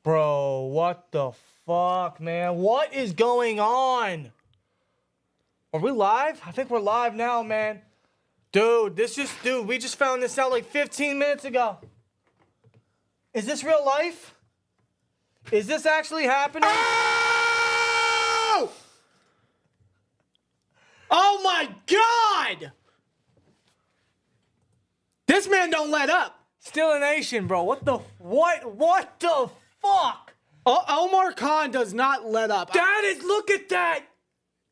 Bro, what the fuck, man? What is going on? Are we live? I think we're live now, man. Dude, we just found this out like 15 minutes ago. Is this real life? Is this actually happening? Oh! Oh my God! This man don't let up. SteelTwins Nation, bro. What the fuck? Omar Khan does not let up. Look at that.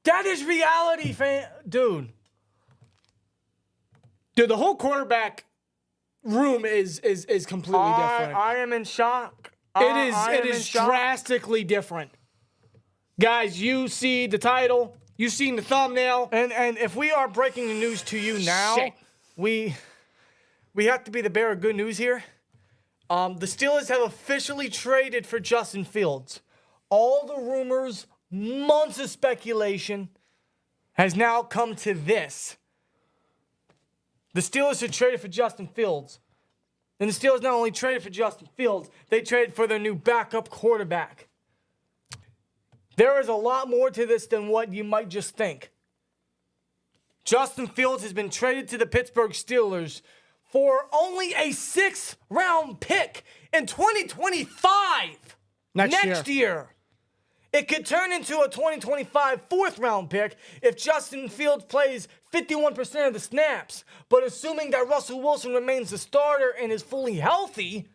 That is reality, fan. Dude, the whole quarterback room is completely different. I am in shock. It is drastically different. Guys, you see the title. You've seen the thumbnail. And if we are breaking the news to you now, we have to be the bearer of good news here. The Steelers have officially traded for Justin Fields. All the rumors, months of speculation, has now come to this. The Steelers have traded for Justin Fields. And the Steelers not only traded for Justin Fields, they traded for their new backup quarterback. There is a lot more to this than what you might just think. Justin Fields has been traded to the Pittsburgh Steelers for only a 6th-round pick in 2025. Next year. It could turn into a 2025 4th-round pick if Justin Fields plays 51% of the snaps. But assuming that Russell Wilson remains the starter and is fully healthy,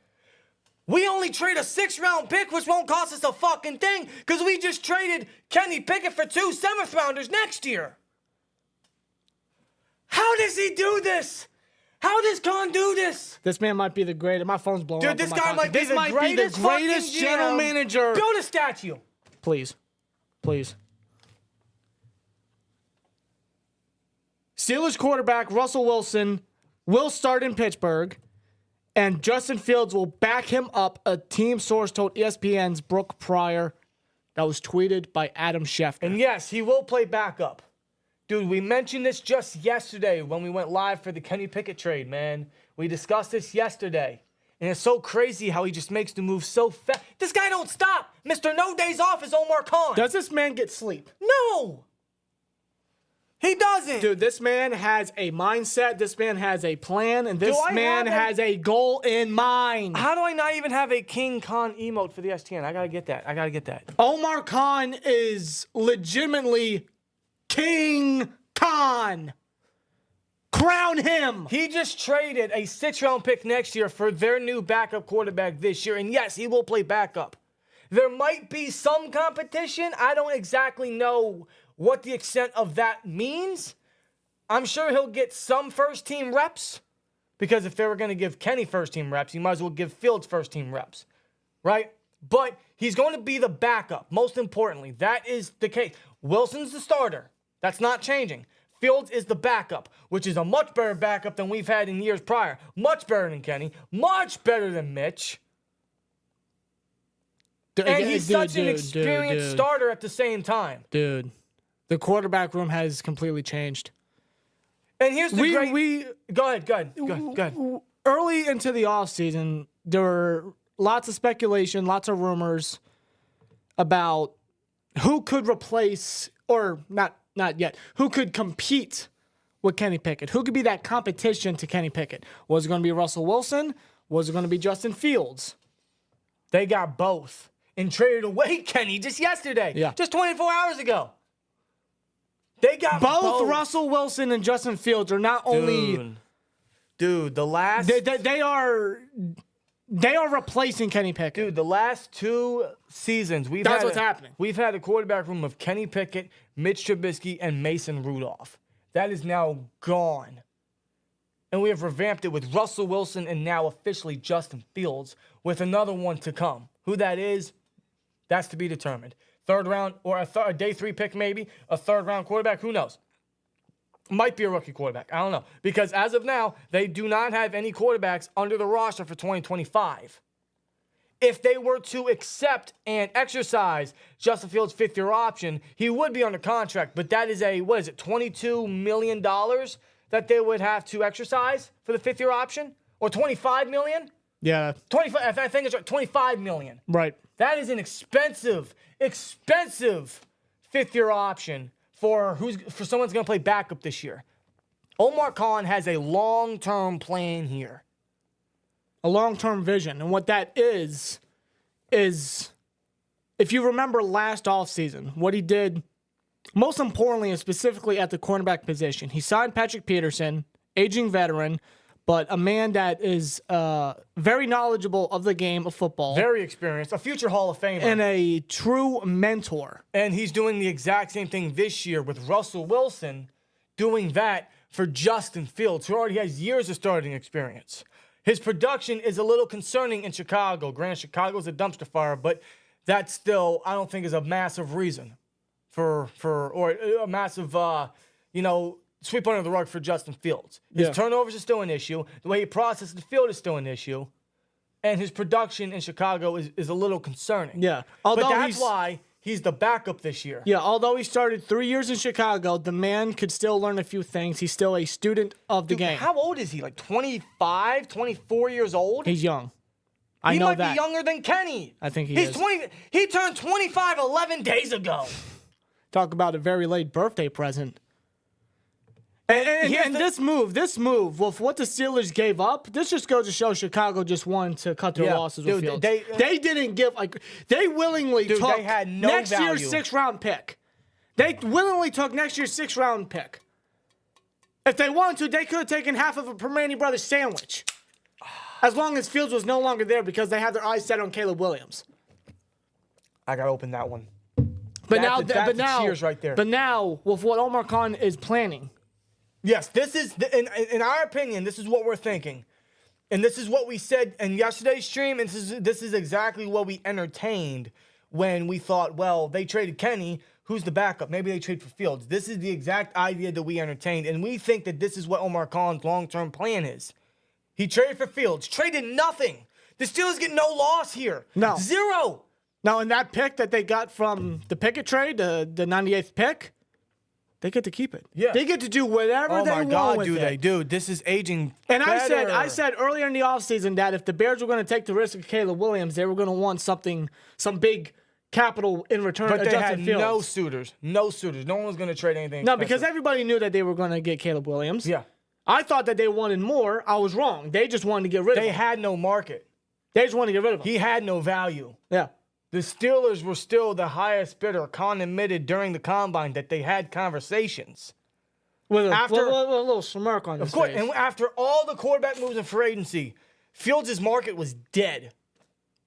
we only trade a 6th-round pick, which won't cost us a fucking thing, because we just traded Kenny Picket for 2 7th-rounders next year. How does he do this? How does Khan do this? This man might be the greatest. My phone's blowing up. Dude, this guy might be the greatest general manager. Build a statue. Please. Steelers quarterback Russell Wilson will start in Pittsburgh, and Justin Fields will back him up, a team source told ESPN's Brooke Pryor. That was tweeted by Adam Schefter. And yes, he will play backup. Dude, we mentioned this just yesterday when we went live for the Kenny Picket trade, man. We discussed this yesterday. And it's so crazy how he just makes the move so fast. This guy don't stop. Mr. No Days Off is Omar Khan. Does this man get sleep? No. He doesn't. Dude, this man has a mindset. This man has a plan. And this man has a goal in mind. How do I not even have a King Khan emote for the STN? I got to get that. Omar Khan is legitimately King Khan. Crown him. He just traded a 6th-round pick next year for their new backup quarterback this year. And yes, he will play backup. There might be some competition. I don't exactly know what the extent of that means. I'm sure he'll get some first-team reps. Because if they were going to give Kenny first-team reps, you might as well give Fields first-team reps. Right? But he's going to be the backup. Most importantly, that is the case. Wilson's the starter. That's not changing. Fields is the backup, which is a much better backup than we've had in years prior. Much better than Kenny. Much better than Mitch. And he's such an experienced starter at the same time. Dude, the quarterback room has completely changed. And here's the Go ahead. Early into the offseason, there were lots of speculation, lots of rumors about who could replace, or not yet, who could compete with Kenny Picket? Who could be that competition to Kenny Picket? Was it going to be Russell Wilson? Was it going to be Justin Fields? They got both and traded away Kenny just yesterday. Yeah. Just 24 hours ago. They got both Russell Wilson and Justin Fields are not only... Dude, the last... They are replacing Kenny Pickett. Dude, the last 2 seasons, That's what's happening. We've had a quarterback room of Kenny Pickett, Mitch Trubisky, and Mason Rudolph. That is now gone. And we have revamped it with Russell Wilson and now officially Justin Fields with another one to come. Who that is, that's to be determined. 3rd round or a day 3 pick maybe, a 3rd round quarterback, who knows? Might be a rookie quarterback. I don't know. Because as of now, they do not have any quarterbacks under the roster for 2025. If they were to accept and exercise Justin Fields' 5th-year option, he would be under contract. But that is $22 million that they would have to exercise for the 5th-year option? Or $25 million? Yeah. 25. I think it's right, $25 million. Right. That is an expensive fifth-year option for someone's going to play backup this year. Omar Khan has a long-term plan here. A long-term vision. And what that is if you remember last offseason, what he did, most importantly and specifically at the cornerback position, he signed Patrick Peterson, aging veteran, but a man that is very knowledgeable of the game of football. Very experienced, a future Hall of Famer. And a true mentor. And he's doing the exact same thing this year with Russell Wilson doing that for Justin Fields, who already has years of starting experience. His production is a little concerning in Chicago. Granted, Chicago's a dumpster fire, but that still, I don't think, is a massive reason or a massive, sweep under the rug for Justin Fields. His turnovers are still an issue. The way he processes the field is still an issue. And his production in Chicago is a little concerning. Yeah. But that's why he's the backup this year. Yeah, although he started 3 years in Chicago, the man could still learn a few things. He's still a student of the game. How old is he? Like 25, 24 years old? He's young. I know that. He might be younger than Kenny. I think He's 20. He turned 25 11 days ago. Talk about a very late birthday present. And this move, with what the Steelers gave up, this just goes to show Chicago just wanted to cut their losses with Fields. They didn't give, they willingly took they had no next value. year's 6th-round pick. They willingly took next year's 6th-round pick. If they wanted to, they could have taken half of a Permane Brothers sandwich. As long as Fields was no longer there because they had their eyes set on Caleb Williams. I got to open that one. But cheers right there. But now, with what Omar Khan is planning. Yes, this is, in our opinion, this is what we're thinking. And this is what we said in yesterday's stream, and this is exactly what we entertained when we thought, well, they traded Kenny, who's the backup? Maybe they trade for Fields. This is the exact idea that we entertained, and we think that this is what Omar Khan's long-term plan is. He traded for Fields, traded nothing. The Steelers get no loss here. No. Zero. Now, in that pick that they got from the Picket trade, the 98th pick, they get to keep it. Yeah. They get to do whatever they want with it. Oh, my God, do they? Dude, this is aging And better. I said earlier in the offseason that if the Bears were going to take the risk of Caleb Williams, they were going to want some big capital in return. But they had Fields. no suitors. No suitors. No one was going to trade anything No, expensive. because everybody knew that they were going to get Caleb Williams. Yeah. I thought that they wanted more. I was wrong. They just wanted to get rid of him. They had no market. They just wanted to get rid of him. He had no value. Yeah. The Steelers were still the highest bidder. Khan admitted during the combine that they had conversations. With a little smirk on his face. Of course, and after all the quarterback moves in free agency, Fields' market was dead.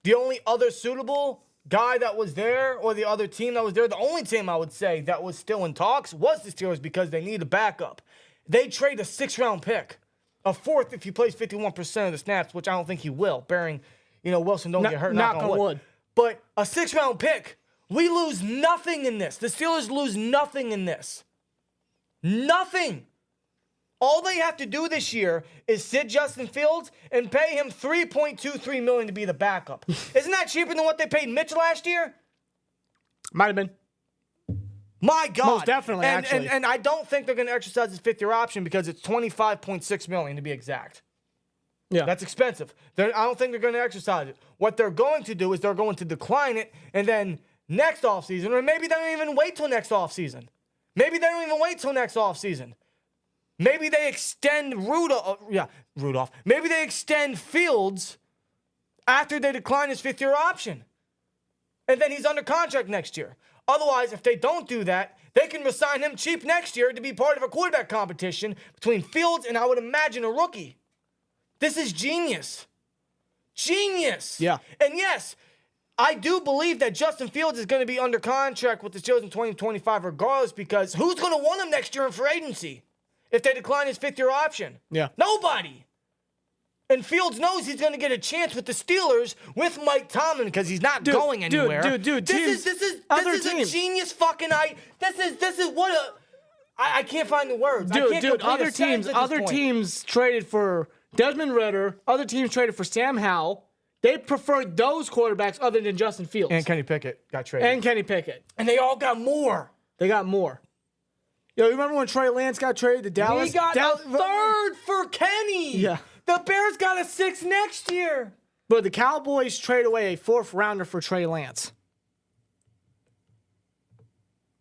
The only other suitable guy that was there, or the other team that was there, the only team I would say that was still in talks was the Steelers because they need a backup. They trade a 6th-round pick, a 4th if he plays 51% of the snaps, which I don't think he will, bearing, Wilson don't get hurt. Knock on wood. But a 6th-round pick, we lose nothing in this. The Steelers lose nothing in this. Nothing. All they have to do this year is sit Justin Fields and pay him $3.23 million to be the backup. Isn't that cheaper than what they paid Mitch last year? Might have been. My God. Most definitely, actually. And I don't think they're going to exercise his 5th-year option because it's $25.6 million to be exact. Yeah. That's expensive. I don't think they're going to exercise it. What they're going to do is they're going to decline it, and then next offseason, or maybe they don't even wait till next offseason. Maybe they don't even wait till next offseason. Maybe they extend Rudolph. Maybe they extend Fields after they decline his 5th-year option. And then he's under contract next year. Otherwise, if they don't do that, they can resign him cheap next year to be part of a quarterback competition between Fields and I would imagine a rookie. This is genius. Genius. Yeah. And yes, I do believe that Justin Fields is going to be under contract with the Steelers in 2025 regardless because who's going to want him next year in free agency if they decline his 5th-year option? Yeah. Nobody. And Fields knows he's going to get a chance with the Steelers with Mike Tomlin because he's not going anywhere. Dude, this is a genius fucking This is what a I can't find the words. Other teams traded for Desmond Ridder, other teams traded for Sam Howell. They preferred those quarterbacks other than Justin Fields. And Kenny Pickett got traded. And they all got more. They got more. You remember when Trey Lance got traded to Dallas? He got a 3rd for Kenny. Yeah. The Bears got a 6th next year. But the Cowboys trade away a 4th rounder for Trey Lance.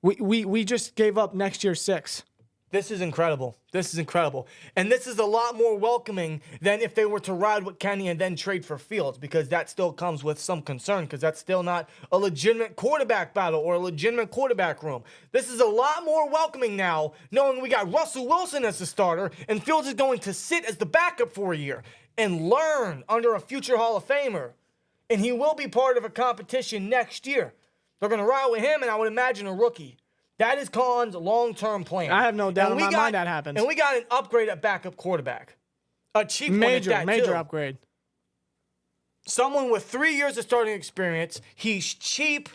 We just gave up next year's 6. This is incredible. This is incredible. And this is a lot more welcoming than if they were to ride with Kenny and then trade for Fields, because that still comes with some concern, because that's still not a legitimate quarterback battle or a legitimate quarterback room. This is a lot more welcoming now, knowing we got Russell Wilson as the starter and Fields is going to sit as the backup for a year and learn under a future Hall of Famer. And he will be part of a competition next year. They're going to ride with him, and I would imagine a rookie. That is Khan's long-term plan. I have no doubt in my mind that happens. And we got an upgrade at backup quarterback. A cheap one at that, major too. upgrade. Someone with 3 years of starting experience. He's cheap.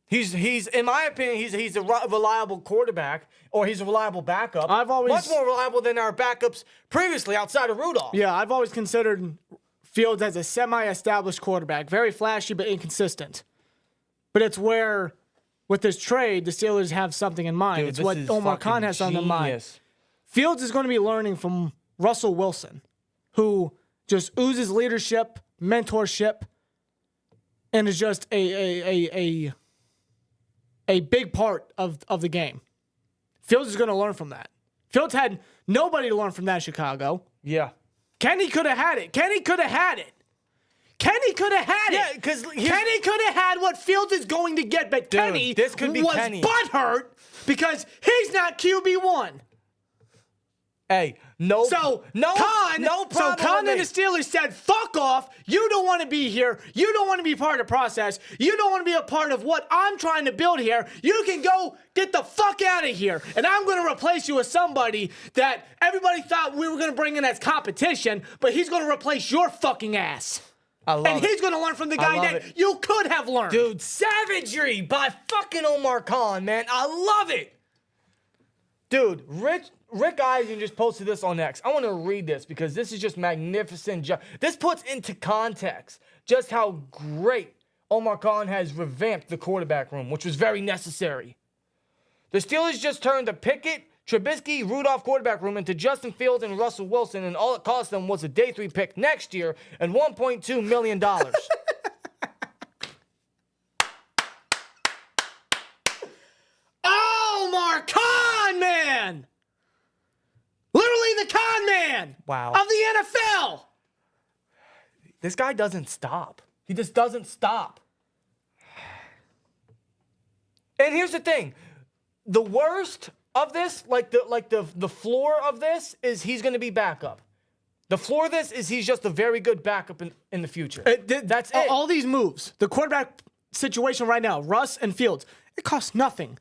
He's in my opinion, he's a reliable quarterback, or he's a reliable backup. Much more reliable than our backups previously outside of Rudolph. Yeah, I've always considered Fields as a semi-established quarterback. Very flashy, but inconsistent. But it's where, with this trade, the Steelers have something in mind. Dude, it's what Omar Khan has something in mind. Fields is going to be learning from Russell Wilson, who just oozes leadership, mentorship, and is just a big part of the game. Fields is going to learn from that. Fields had nobody to learn from that in Chicago. Yeah. Kenny could have had it. Kenny could have had it. Kenny could have had it. Yeah, because Kenny could have had what Fields is going to get, but Dude, Kenny this could be was Kenny. butthurt because he's not QB1. Hey, no problem. So Khan and the Steelers said, fuck off. You don't want to be here. You don't want to be part of the process. You don't want to be a part of what I'm trying to build here. You can go get the fuck out of here. And I'm going to replace you with somebody that everybody thought we were going to bring in as competition, but he's going to replace your fucking ass. And he's going to learn from the guy that you could have learned. Dude, savagery by fucking Omar Khan, man. I love it. Dude, Rick Eisen just posted this on X. I want to read this because this is just magnificent. This puts into context just how great Omar Khan has revamped the quarterback room, which was very necessary. The Steelers just turned the Picket, Trubisky, Rudolph quarterback room into Justin Fields and Russell Wilson, and all it cost them was a day 3 pick next year and $1.2 million. Omar Khan, man! Literally the con man Wow. of the NFL. This guy doesn't stop. He just doesn't stop. And here's the thing. The worst of this, like the floor of this, is he's going to be backup. The floor of this is he's just a very good backup in the future. That's it. All these moves, the quarterback situation right now, Russ and Fields, it costs nothing.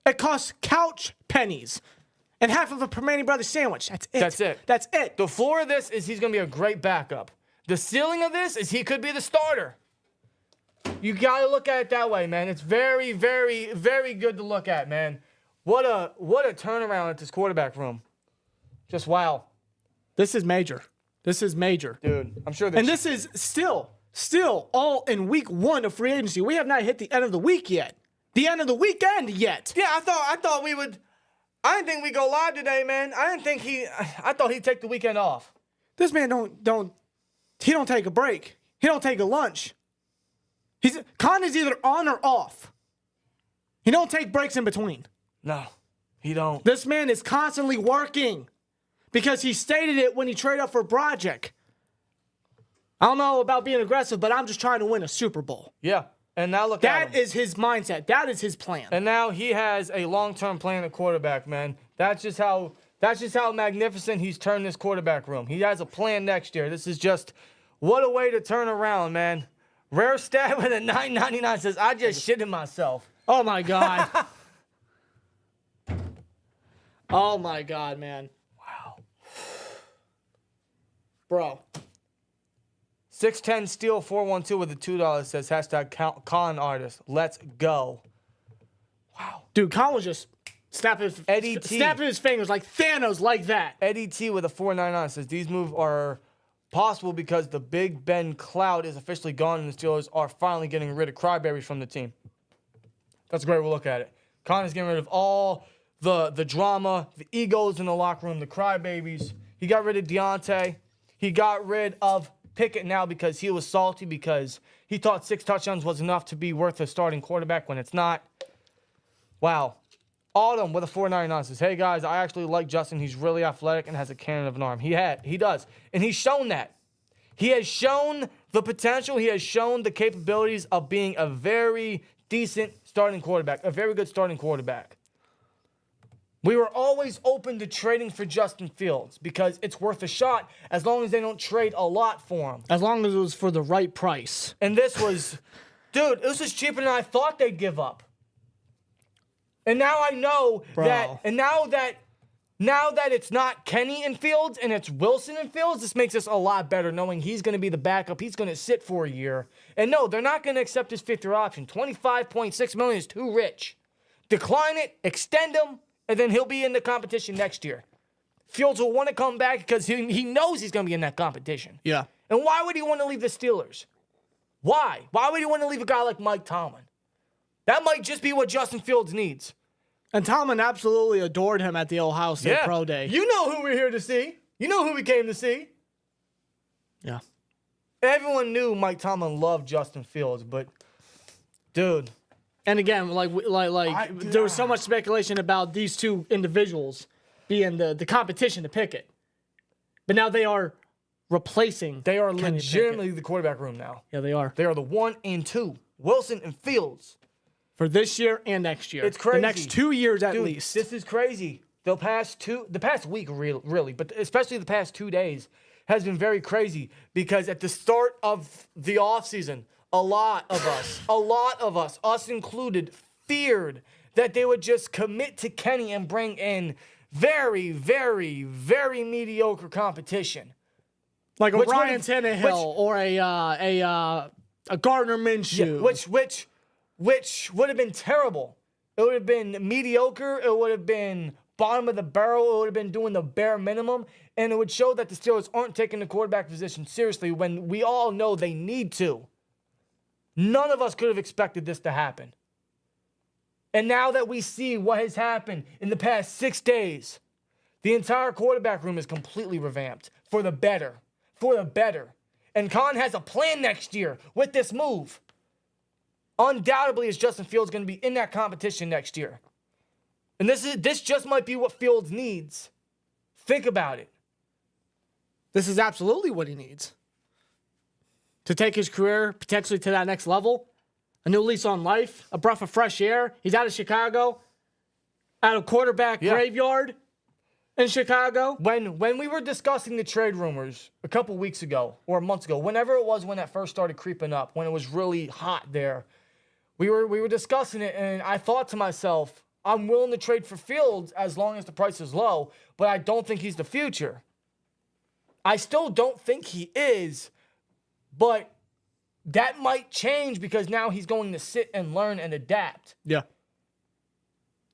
It costs couch pennies. And half of a Permane Brothers sandwich. That's it. That's it. That's it. The floor of this is he's going to be a great backup. The ceiling of this is he could be the starter. You got to look at it that way, man. It's very, very, very good to look at, man. What a turnaround at this quarterback room. Just wow. This is major. This is major. Dude, I'm sure And this is still all in week 1 of free agency. We have not hit the end of the week yet. The end of the weekend yet. Yeah, I thought we would. I didn't think we'd go live today, man. I thought he'd take the weekend off. This man don't take a break. He don't take a lunch. Khan is either on or off. He don't take breaks in between. No, he don't. This man is constantly working because he stated it when he traded up for Broderick. I don't know about being aggressive, but I'm just trying to win a Super Bowl. Yeah. And now look at him. That is his mindset. That is his plan. And now he has a long-term plan at quarterback, man. That's just how magnificent he's turned this quarterback room. He has a plan next year. This is just, what a way to turn around, man. Rare Stat with a 9.99 says, I just shitted myself. Oh, my God. Oh, my God, man. Wow. Bro. 610 Steel 412 with a $2 says hashtag Khan artist. Let's go. Wow. Dude, Khan was just snapping his fingers like Thanos like that. Eddie T with a 499 says these moves are possible because the Big Ben cloud is officially gone and the Steelers are finally getting rid of crybabies from the team. That's a great way to look at it. Khan is getting rid of all the drama, the egos in the locker room, the crybabies. He got rid of Deontay. He got rid of Picket now because he was salty because he thought 6 touchdowns was enough to be worth a starting quarterback when it's not. Wow. Autumn with a 499 says, hey guys, I actually like Justin. He's really athletic and has a cannon of an arm. He does. And he's shown that. He has shown the potential. He has shown the capabilities of being a very decent starting quarterback, a very good starting quarterback. We were always open to trading for Justin Fields because it's worth a shot as long as they don't trade a lot for him. As long as it was for the right price. And this was, dude, this was cheaper than I thought they'd give up. And now I know that, and now that it's not Kenny and Fields and it's Wilson and Fields, this makes us a lot better knowing he's going to be the backup. He's going to sit for a year. And no, they're not going to accept his 5th-year option. $25.6 million is too rich. Decline it, extend him, and then he'll be in the competition next year. Fields will want to come back because he knows he's going to be in that competition. Yeah. And why would he want to leave the Steelers? Why? Why would he want to leave a guy like Mike Tomlin? That might just be what Justin Fields needs. And Tomlin absolutely adored him at the Ohio State Pro Day. You know who we're here to see. You know who we came to see. Yeah. Everyone knew Mike Tomlin loved Justin Fields, but, dude. And again, there was so much speculation about these two individuals being the competition to Picket. But now they are replacing. They are Kenny legitimately Pickett. the quarterback room now. Yeah, they are. They are the 1 and 2. Wilson and Fields. For this year and next year. It's crazy. The next 2 years at Dude, least. This is crazy. The past week, really, but especially the past 2 days, has been very crazy because at the start of the offseason, a lot of us, us included, feared that they would just commit to Kenny and bring in very, very, very mediocre competition. Like a Ryan Tannehill or a Gardner Minshew. Yeah, which would have been terrible. It would have been mediocre. It would have been bottom of the barrel. It would have been doing the bare minimum. And it would show that the Steelers aren't taking the quarterback position seriously when we all know they need to. None of us could have expected this to happen. And now that we see what has happened in the past 6 days, the entire quarterback room is completely revamped for the better. For the better. And Khan has a plan next year with this move. Undoubtedly, is Justin Fields going to be in that competition next year? And this just might be what Fields needs. Think about it. This is absolutely what he needs. To take his career potentially to that next level. A new lease on life. A breath of fresh air. He's out of Chicago. Out of quarterback graveyard in Chicago. When we were discussing the trade rumors a couple weeks ago or months ago, whenever it was when that first started creeping up, when it was really hot there, we were discussing it, and I thought to myself, I'm willing to trade for Fields as long as the price is low, but I don't think he's the future. I still don't think he is, but that might change because now he's going to sit and learn and adapt. Yeah.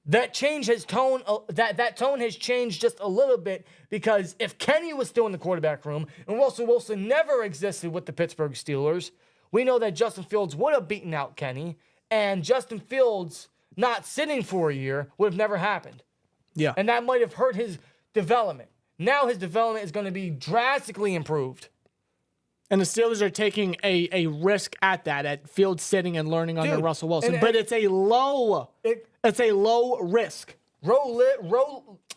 That tone has changed just a little bit because if Kenny was still in the quarterback room and Russell Wilson never existed with the Pittsburgh Steelers, we know that Justin Fields would have beaten out Kenny, and Justin Fields not sitting for a year would have never happened. Yeah. And that might have hurt his development. Now his development is going to be drastically improved. And the Steelers are taking a risk at that, at Fields sitting and learning under Russell Wilson. But it's a low risk.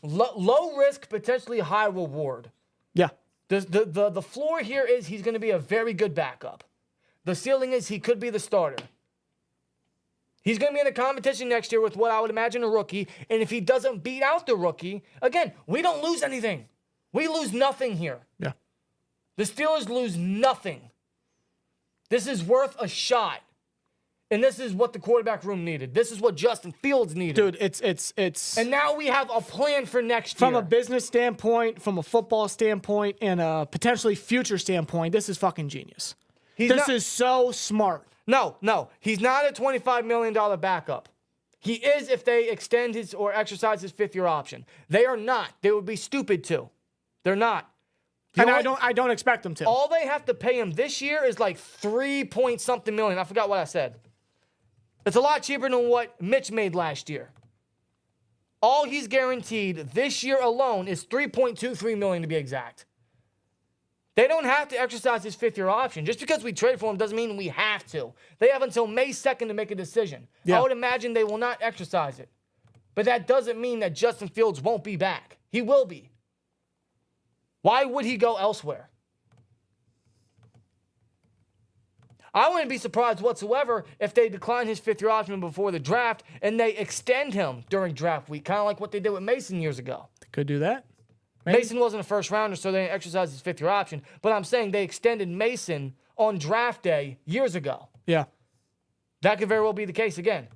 Low risk, potentially high reward. Yeah. The floor here is he's going to be a very good backup. The ceiling is he could be the starter. He's going to be in a competition next year with what I would imagine a rookie. And if he doesn't beat out the rookie, again, we don't lose anything. We lose nothing here. Yeah. The Steelers lose nothing. This is worth a shot. And this is what the quarterback room needed. This is what Justin Fields needed. Dude, it's And now we have a plan for next from year. a business standpoint, from a football standpoint, and a potentially future standpoint, this is fucking genius. This is so smart. No. He's not a $25 million backup. He is if they extend his or exercise his 5th-year option. They are not. They would be stupid to. They're not. And I don't expect them to. All they have to pay him this year is like 3-point-something million. I forgot what I said. It's a lot cheaper than what Mitch made last year. All he's guaranteed this year alone is $3.23 million to be exact. They don't have to exercise his fifth-year option. Just because we trade for him doesn't mean we have to. They have until May 2nd to make a decision. Yeah. I would imagine they will not exercise it. But that doesn't mean that Justin Fields won't be back. He will be. Why would he go elsewhere? I wouldn't be surprised whatsoever if they decline his fifth-year option before the draft and they extend him during draft week, kind of like what they did with Mason years ago. They could do that. Maybe. Mason wasn't a first-rounder, so they didn't exercise his fifth-year option. But I'm saying they extended Mason on draft day years ago. Yeah. That could very well be the case again.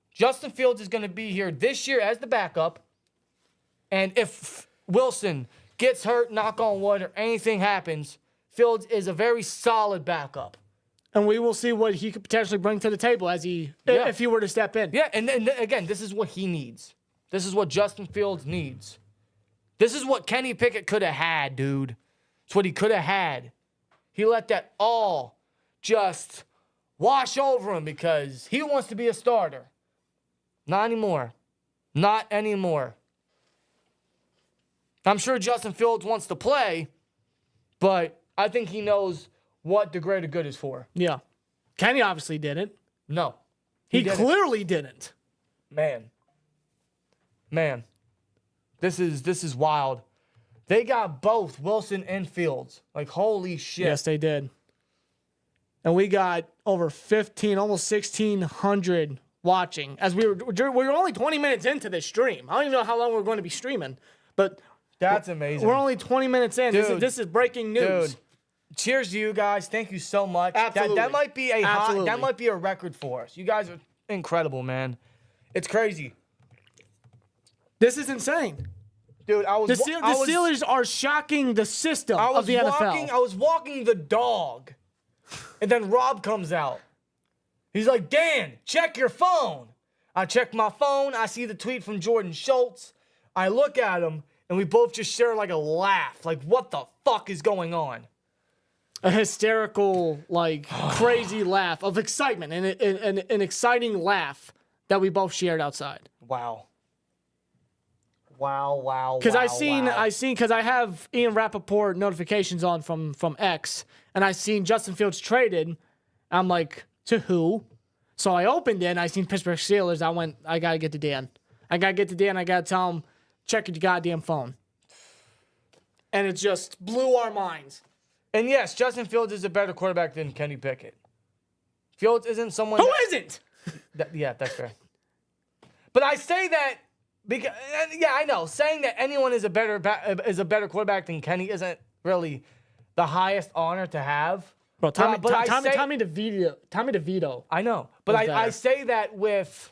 Justin Fields is going to be here this year as the backup. And if Wilson gets hurt, knock on wood, or anything happens, Fields is a very solid backup. And we will see what he could potentially bring to the table if he were to step in. Yeah, and again, this is what he needs. This is what Justin Fields needs. This is what Kenny Pickett could have had, dude. It's what he could have had. He let that all just wash over him because he wants to be a starter. Not anymore. Not anymore. I'm sure Justin Fields wants to play, but I think he knows what the greater good is for. Yeah. Kenny obviously didn't. No. He clearly didn't. Man. This is wild. They got both Wilson and Fields. Like, holy shit. Yes, they did. And we got over 15, almost 1,600 watching. As we were only 20 minutes into this stream. I don't even know how long we're going to be streaming, but that's amazing. We're only 20 minutes in. Dude, this is breaking news. Dude, cheers to you guys. Thank you so much. Absolutely. That might be that might be a record for us. You guys are incredible, man. It's crazy. This is insane. Dude, the Steelers are shocking the system of the NFL. I was walking the dog, and then Rob comes out. He's like, Dan, check your phone. I check my phone. I see the tweet from Jordan Schultz. I look at him, and we both just share like a laugh. Like, what the fuck is going on? A hysterical, like, crazy laugh of excitement and an exciting laugh that we both shared outside. Wow. Because because I have Ian Rappaport notifications on from X, and I seen Justin Fields traded. I'm like, to who? So I opened it, and I seen Pittsburgh Steelers. I went, I got to get to Dan. I got to tell him, check your goddamn phone. And it just blew our minds. And yes, Justin Fields is a better quarterback than Kenny Pickett. Fields isn't someone... Who isn't? Yeah, that's fair. But I say that because... Yeah, I know. Saying that anyone is a better quarterback than Kenny isn't really the highest honor to have. Bro, Tommy DeVito. I know. But I say that with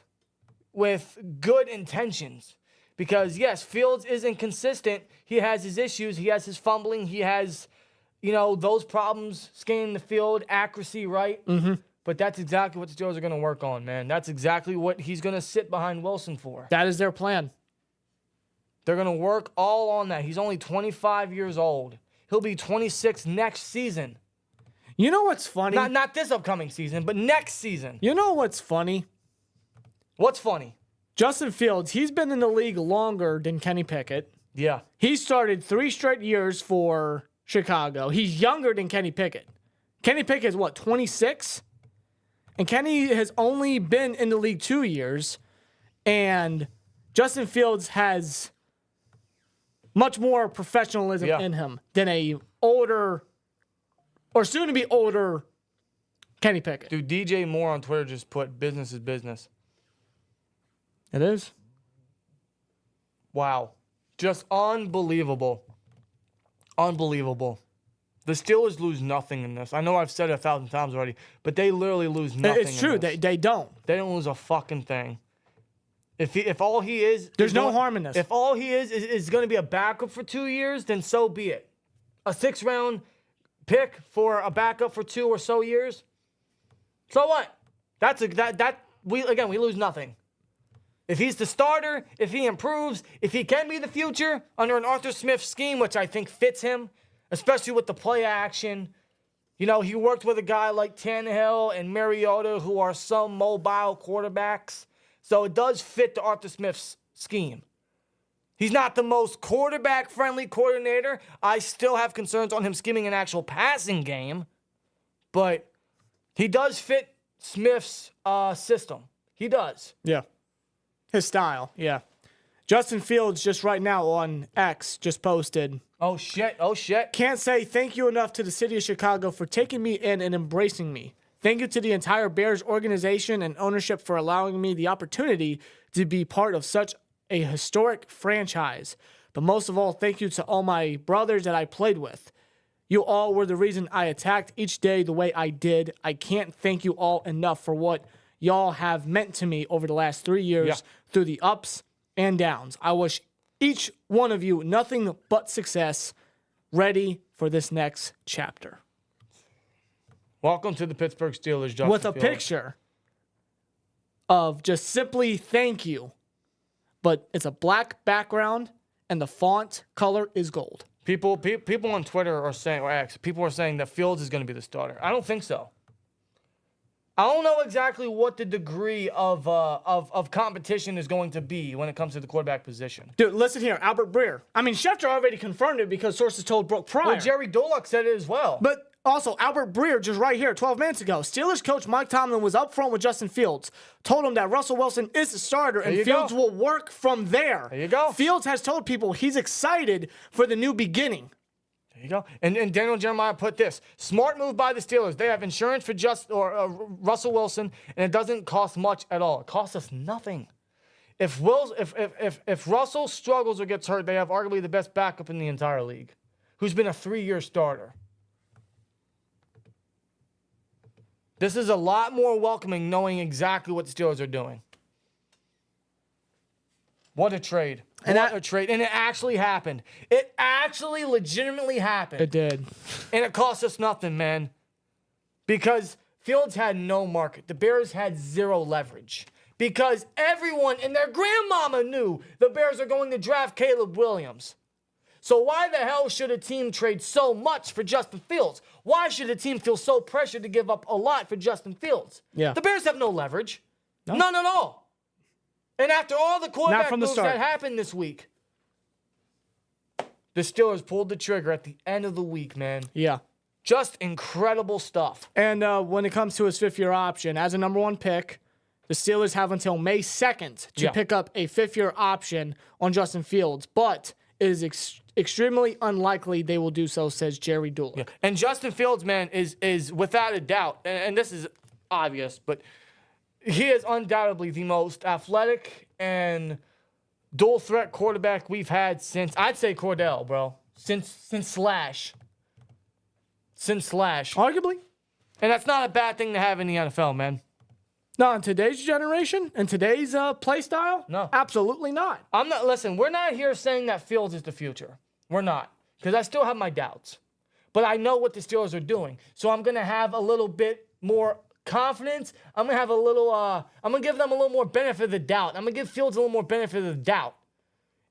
good intentions. Because, yes, Fields isn't consistent. He has his issues. He has his fumbling. He has, those problems scanning the field, accuracy, right? Mm-hmm. But that's exactly what the Steelers are going to work on, man. That's exactly what he's going to sit behind Wilson for. That is their plan. They're going to work all on that. He's only 25 years old. He'll be 26 next season. You know what's funny? Not this upcoming season, but next season. You know what's funny? What's funny? Justin Fields, he's been in the league longer than Kenny Pickett. Yeah. He started 3 straight years for Chicago. He's younger than Kenny Pickett. Kenny Pickett is, 26? And Kenny has only been in the league 2 years. And Justin Fields has much more professionalism in him than a older, or soon-to-be older, Kenny Pickett. Dude, DJ Moore on Twitter just put business is business. It is. Wow. Just unbelievable. Unbelievable. The Steelers lose nothing in this. I know I've said it 1,000 times already, but they literally lose nothing. It's true. In this. They don't. They don't lose a fucking thing. If all he is... There's no harm in this. If all he is going to be a backup for 2 years, then so be it. A 6th-round pick for a backup for 2 or so years? So what? We lose nothing. If he's the starter, if he improves, if he can be the future under an Arthur Smith scheme, which I think fits him, especially with the play action. He worked with a guy like Tannehill and Mariota, who are some mobile quarterbacks. So it does fit the Arthur Smith's scheme. He's not the most quarterback-friendly coordinator. I still have concerns on him scheming an actual passing game. But he does fit Smith's system. He does. Yeah. His style, yeah. Justin Fields just right now on X just posted. Oh, shit. Can't say thank you enough to the city of Chicago for taking me in and embracing me. Thank you to the entire Bears organization and ownership for allowing me the opportunity to be part of such a historic franchise. But most of all, thank you to all my brothers that I played with. You all were the reason I attacked each day the way I did. I can't thank you all enough for what y'all have meant to me over the last 3 years through the ups and downs. I wish each one of you nothing but success, ready for this next chapter. Welcome to the Pittsburgh Steelers, Justin With a Fields. picture of just simply thank you, but it's a black background and the font color is gold. People on Twitter are saying, or X, people are saying that Fields is going to be the starter. I don't think so. I don't know exactly what the degree of competition is going to be when it comes to the quarterback position. Dude, listen here, Albert Breer. I mean, Schefter already confirmed it because sources told Brooke Pryor. Well, Jerry Dulac said it as well. But also, Albert Breer, just right here, 12 minutes ago, Steelers coach Mike Tomlin was up front with Justin Fields, told him that Russell Wilson is the starter and Fields will work from there. There you go. Fields has told people he's excited for the new beginning. There you go. And Daniel Jeremiah put this: smart move by the Steelers. They have insurance for Russell Wilson, and it doesn't cost much at all. It costs us nothing. If Russell struggles or gets hurt, they have arguably the best backup in the entire league, who's been a 3-year starter. This is a lot more welcoming knowing exactly what the Steelers are doing. What a trade. What a trade. And it actually happened. It actually legitimately happened. It did. And it cost us nothing, man. Because Fields had no market. The Bears had zero leverage. Because everyone and their grandmama knew the Bears are going to draft Caleb Williams. So why the hell should a team trade so much for Justin Fields? Why should a team feel so pressured to give up a lot for Justin Fields? Yeah. The Bears have no leverage. No. None at all. And after all the quarterback moves that happened this week, the Steelers pulled the trigger at the end of the week, man. Yeah. Just incredible stuff. And when it comes to his fifth-year option, as a number one pick, the Steelers have until May 2nd to pick up a fifth-year option on Justin Fields. But it is extremely unlikely they will do so, says Jerry Dulac. Yeah. And Justin Fields, man, is without a doubt, and this is obvious, but he is undoubtedly the most athletic and dual-threat quarterback we've had since, I'd say Cordell, bro. Since Slash. Since Slash. Arguably. And that's not a bad thing to have in the NFL, man. No, in today's generation, in today's play style, no, absolutely not. Listen, we're not here saying that Fields is the future. We're not. Because I still have my doubts. But I know what the Steelers are doing. So I'm going to have a little bit more confidence. I'm going to have a little, I'm going to give them a little more benefit of the doubt. I'm going to give Fields a little more benefit of the doubt.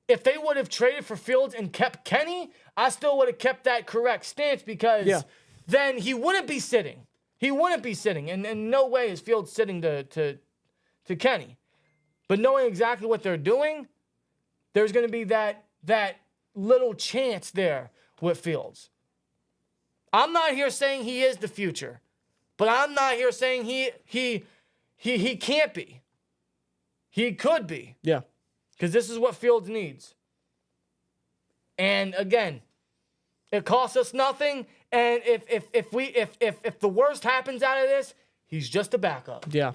If they would have traded for Fields and kept Kenny, I still would have kept that correct stance because then he wouldn't be sitting. He wouldn't be sitting. And in no way is Fields sitting to Kenny. But knowing exactly what they're doing, there's going to be that little chance there with Fields. I'm not here saying he is the future. But I'm not here saying he can't be. He could be. Yeah. Because this is what Fields needs. And again, it costs us nothing. And if the worst happens out of this, he's just a backup. Yeah.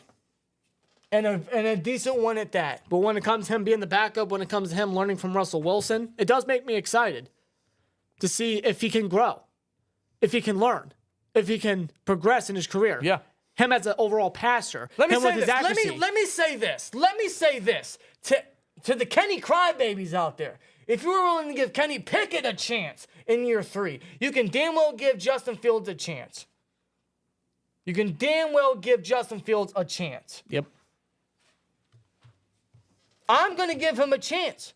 And a decent one at that. But when it comes to him being the backup, when it comes to him learning from Russell Wilson, it does make me excited to see if he can grow, if he can learn, if he can progress in his career. Yeah. Him as an overall passer. Let me him say with his this. accuracy. Let me say this. Let me say this to the Kenny crybabies out there. If you were willing to give Kenny Picket a chance in year 3, you can damn well give Justin Fields a chance. You can damn well give Justin Fields a chance. Yep. I'm going to give him a chance.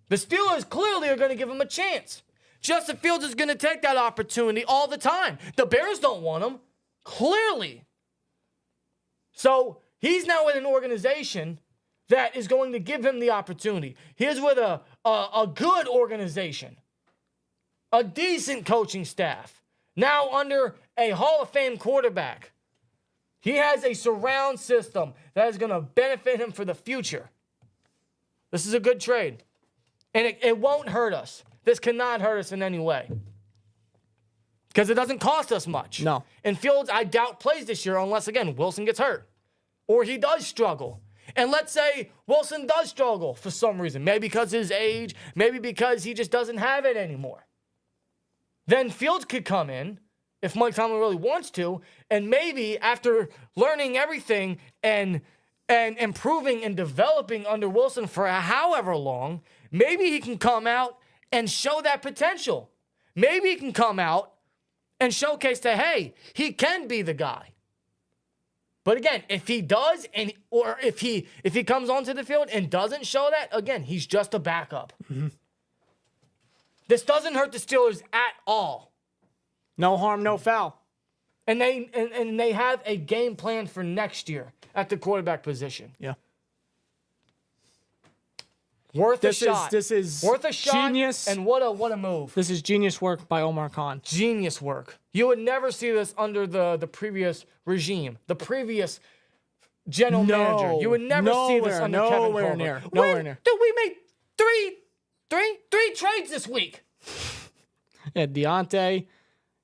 The Steelers clearly are going to give him a chance. Justin Fields is going to take that opportunity all the time. The Bears don't want him. Clearly. So he's now in an organization that is going to give him the opportunity. He's with a good organization, a decent coaching staff, now under a Hall of Fame quarterback. He has a surround system that is going to benefit him for the future. This is a good trade. And it won't hurt us. This cannot hurt us in any way. Because it doesn't cost us much. No. And Fields, I doubt, plays this year unless, again, Wilson gets hurt. Or he does struggle. And let's say Wilson does struggle for some reason. Maybe because of his age. Maybe because he just doesn't have it anymore. Then Fields could come in, if Mike Tomlin really wants to, and maybe after learning everything and improving and developing under Wilson for however long, maybe he can come out and show that potential. Maybe he can come out and showcase that, hey, he can be the guy. But again, if he does, or if he comes onto the field and doesn't show that, again, he's just a backup. Mm-hmm. This doesn't hurt the Steelers at all. No harm, no foul. And they have a game plan for next year at the quarterback position. Yeah. Worth a shot. This is worth a shot. Genius. And what a move. This is genius work by Omar Khan. Genius work. You would never see this under the previous regime, the previous general manager. You would never see this under Kevin Colbert. Nowhere near. Dude, we made three trades this week. Yeah, Deontay,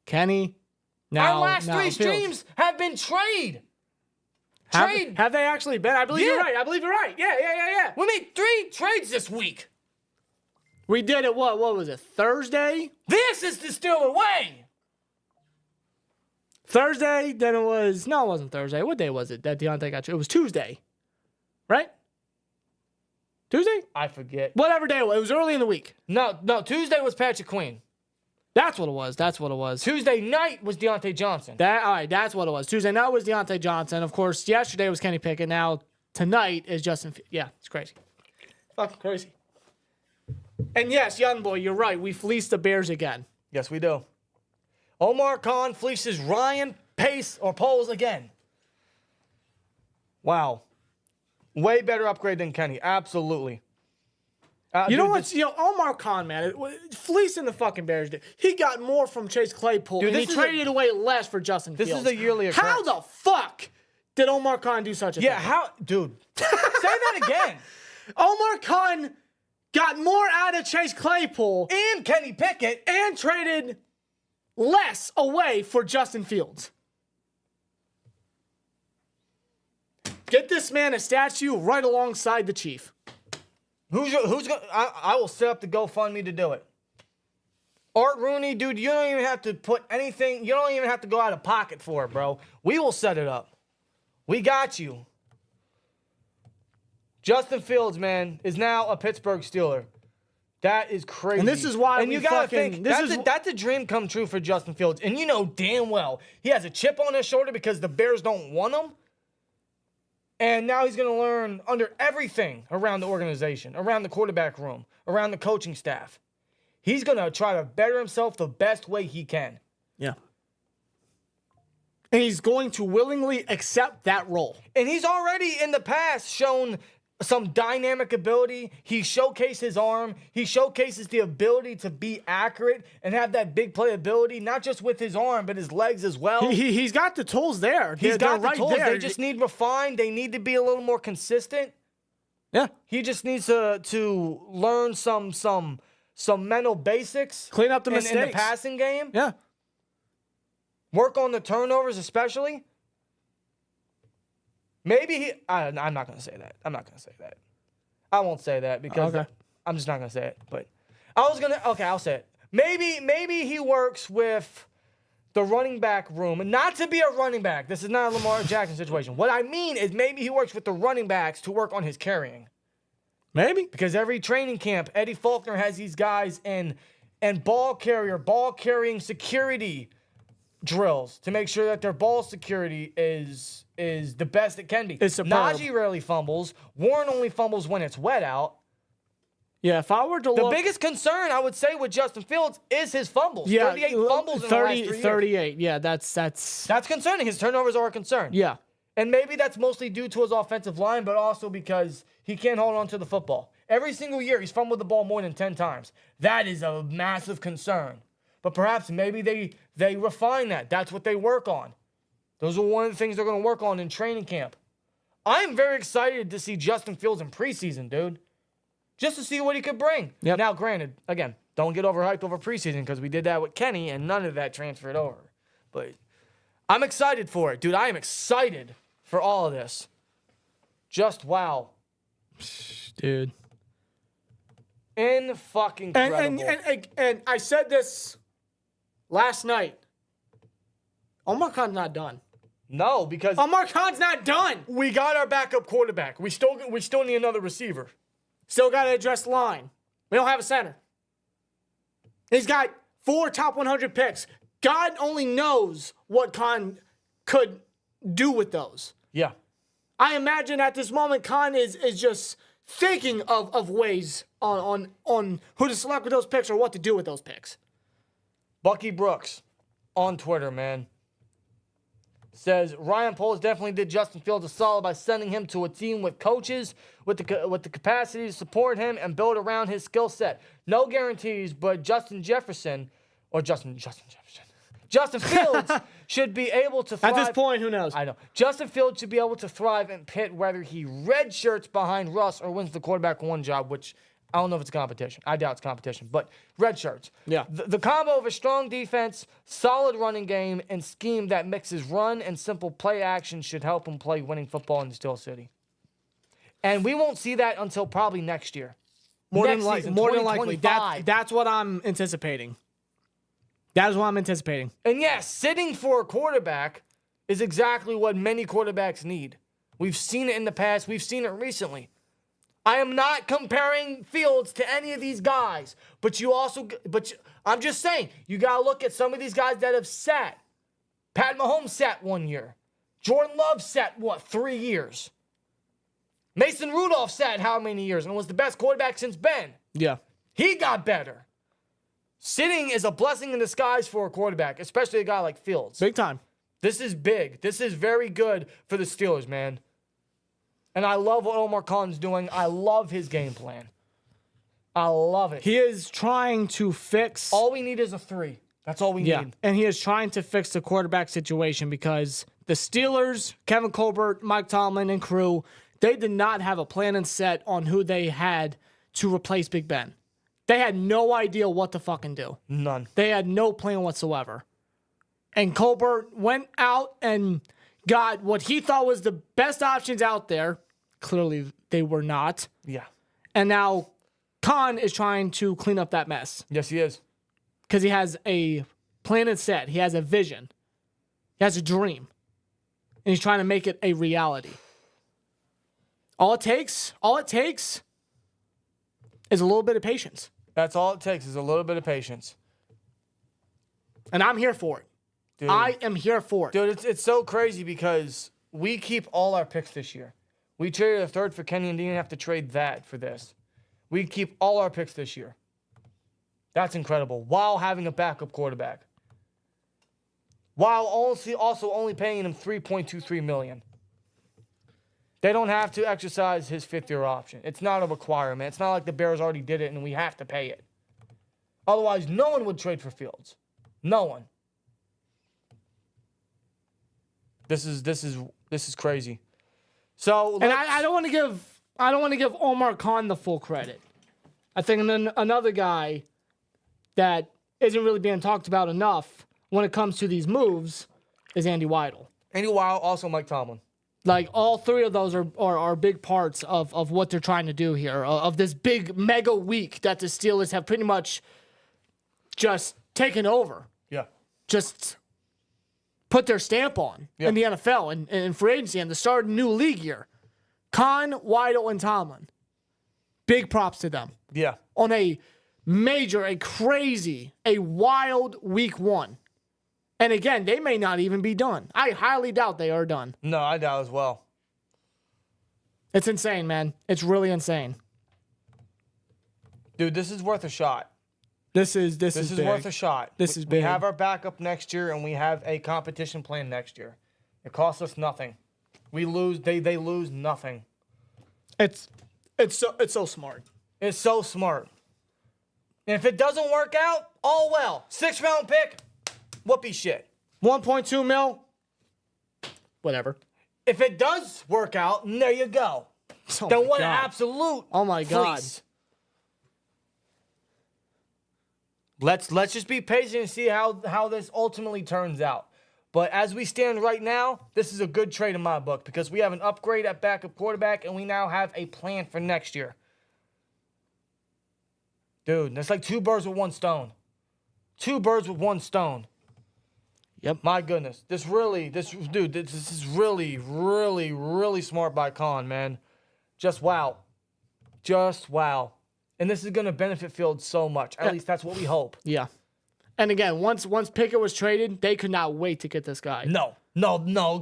Kenny. Now, our last three Fields. Streams have been trade. Have they actually been? I believe you're right. I believe you're right. Yeah. We made 3 trades this week. We did it, what was it, Thursday? This is the Steeler way. Thursday, then it wasn't Thursday. What day was it that Deontay got you? It was Tuesday, right? Tuesday? I forget. Whatever day it was. It was early in the week. No, Tuesday was Patrick Queen. That's what it was. Tuesday night was Deontay Johnson. All right, that's what it was. Tuesday night was Deontay Johnson. Of course, yesterday was Kenny Pickett. Now, tonight is Justin. Yeah, it's crazy. Fucking crazy. And yes, young boy, you're right. We fleeced the Bears again. Yes, we do. Omar Khan fleeces Ryan Pace or Poles again. Wow. Way better upgrade than Kenny. Absolutely. You know what? Omar Khan, man, fleecing the fucking Bears. He got more from Chase Claypool, and he traded away less for Justin Fields. This is a yearly occurrence. How the fuck did Omar Khan do such a thing? Yeah, how? Dude, say that again. Omar Khan got more out of Chase Claypool and Kenny Pickett and traded less away for Justin Fields. Get this man a statue right alongside the Chief. Who's going? I will set up the GoFundMe to do it. Art Rooney, dude, you don't even have to put anything. You don't even have to go out of pocket for it, bro. We will set it up. We got you. Justin Fields, man, is now a Pittsburgh Steeler. That is crazy. And this is why you gotta think that's a dream come true for Justin Fields. And you know damn well he has a chip on his shoulder because the Bears don't want him. And now he's going to learn under everything around the organization, around the quarterback room, around the coaching staff. He's going to try to better himself the best way he can. Yeah. And he's going to willingly accept that role. And he's already in the past shown some dynamic ability. He showcased his arm. He showcases the ability to be accurate and have that big play ability, not just with his arm, but his legs as well. He's got the tools there. He's got the tools. There. They just need refined. They need to be a little more consistent. Yeah. He just needs to learn some mental basics. Clean up the mistakes. In the passing game. Yeah. Work on the turnovers especially. Maybe I'm not going to say that. I won't say that because I'm just not going to say it. But I'll say it. Maybe he works with the running back room. And not to be a running back. This is not a Lamar Jackson situation. What I mean is maybe he works with the running backs to work on his carrying. Maybe. Because every training camp, Eddie Faulkner has these guys in ball carrying security drills to make sure that their ball security is the best it can be. It's superb. Najee rarely fumbles. Warren only fumbles when it's wet out. Yeah, if I were to the biggest concern I would say with Justin Fields is his fumbles. Yeah, 38 fumbles in the last 3 years. 38. Yeah, that's concerning. His turnovers are a concern. Yeah. And maybe that's mostly due to his offensive line, but also because he can't hold on to the football. Every single year, he's fumbled the ball more than 10 times. That is a massive concern. But perhaps maybe they refine that. That's what they work on. Those are one of the things they're going to work on in training camp. I'm very excited to see Justin Fields in preseason, dude. Just to see what he could bring. Yep. Now, granted, again, don't get overhyped over preseason because we did that with Kenny and none of that transferred over. But I'm excited for it, dude. I am excited for all of this. Just wow. Dude. Fucking incredible. And I said this last night. Omar Khan's not done. No, because Omar Khan's not done. we got our backup quarterback. We still need another receiver. Still got to address the line. We don't have a center. He's got 4 top 100 picks. God only knows what Khan could do with those. Yeah. I imagine at this moment, Khan is just thinking of ways on who to select with those picks or what to do with those picks. Bucky Brooks on Twitter, man, says Ryan Poles definitely did Justin Fields a solid by sending him to a team with coaches with the capacity to support him and build around his skill set. No guarantees, but Justin Fields should be able to thrive. At this point, who knows? I know. Justin Fields should be able to thrive in Pitt whether he redshirts behind Russ or wins the quarterback one job, which I don't know if it's competition. I doubt it's competition, but redshirts. Yeah. The combo of a strong defense, solid running game, and scheme that mixes run and simple play action should help him play winning football in the Steel City. And we won't see that until probably next year. More Next than season, likely. 2025. That's what I'm anticipating. That is what I'm anticipating. And yes, sitting for a quarterback is exactly what many quarterbacks need. We've seen it in the past. We've seen it recently. I am not comparing Fields to any of these guys, but I'm just saying, you got to look at some of these guys that have sat. Pat Mahomes sat 1 year. Jordan Love sat, 3 years? Mason Rudolph sat how many years and was the best quarterback since Ben? Yeah. He got better. Sitting is a blessing in disguise for a quarterback, especially a guy like Fields. Big time. This is big. This is very good for the Steelers, man. And I love what Omar Khan's doing. I love his game plan. I love it. He is trying to fix. All we need is a 3. That's all we need. And he is trying to fix the quarterback situation because the Steelers, Kevin Colbert, Mike Tomlin, and crew, they did not have a plan and set on who they had to replace Big Ben. They had no idea what to fucking do. None. They had no plan whatsoever. And Colbert went out and got what he thought was the best options out there. Clearly, they were not. Yeah. And now Khan is trying to clean up that mess. Yes, he is. Because he has a plan and set. He has a vision. He has a dream. And he's trying to make it a reality. All it takes is a little bit of patience. That's all it takes is a little bit of patience. And I'm here for it. Dude. I am here for it. Dude, it's so crazy because we keep all our picks this year. We traded a 3rd for Kenny and didn't have to trade that for this. We keep all our picks this year. That's incredible. While having a backup quarterback. While also only paying him $3.23 million. They don't have to exercise his 5th-year option. It's not a requirement. It's not like the Bears already did it and we have to pay it. Otherwise, no one would trade for Fields. No one. This is crazy. So, and I don't want to give Omar Khan the full credit. I think another guy that isn't really being talked about enough when it comes to these moves is Andy Weidl. Andy Weidl, also Mike Tomlin. Like, all 3 of those are big parts of what they're trying to do here, of this big mega week that the Steelers have pretty much just taken over. Yeah. Just put their stamp on in the NFL and in free agency and the start of the new league year. Khan, Weidl, and Tomlin. Big props to them. Yeah. On a major, a crazy, a wild week 1. And again, they may not even be done. I highly doubt they are done. No, I doubt as well. It's insane, man. It's really insane. Dude, this is worth a shot. This is big. Worth a shot. This is big. We have our backup next year, and we have a competition plan next year. It costs us nothing. We lose. They lose nothing. It's so smart. It's so smart. And if it doesn't work out, all well. 6th round pick, whoopee shit. 1.2 mil. Whatever. If it does work out, there you go. Oh Then my what an God. absolute Oh my God. fleece. Let's just be patient and see how this ultimately turns out. But as we stand right now, this is a good trade in my book because we have an upgrade at backup quarterback and we now have a plan for next year. Dude, that's like 2 birds with 1 stone. 2 birds with 1 stone. Yep. My goodness. This is really, really, really smart by Khan, man. Just wow. Just wow. And this is going to benefit Fields so much. At least that's what we hope. Yeah. And again, once Picket was traded, they could not wait to get this guy. No.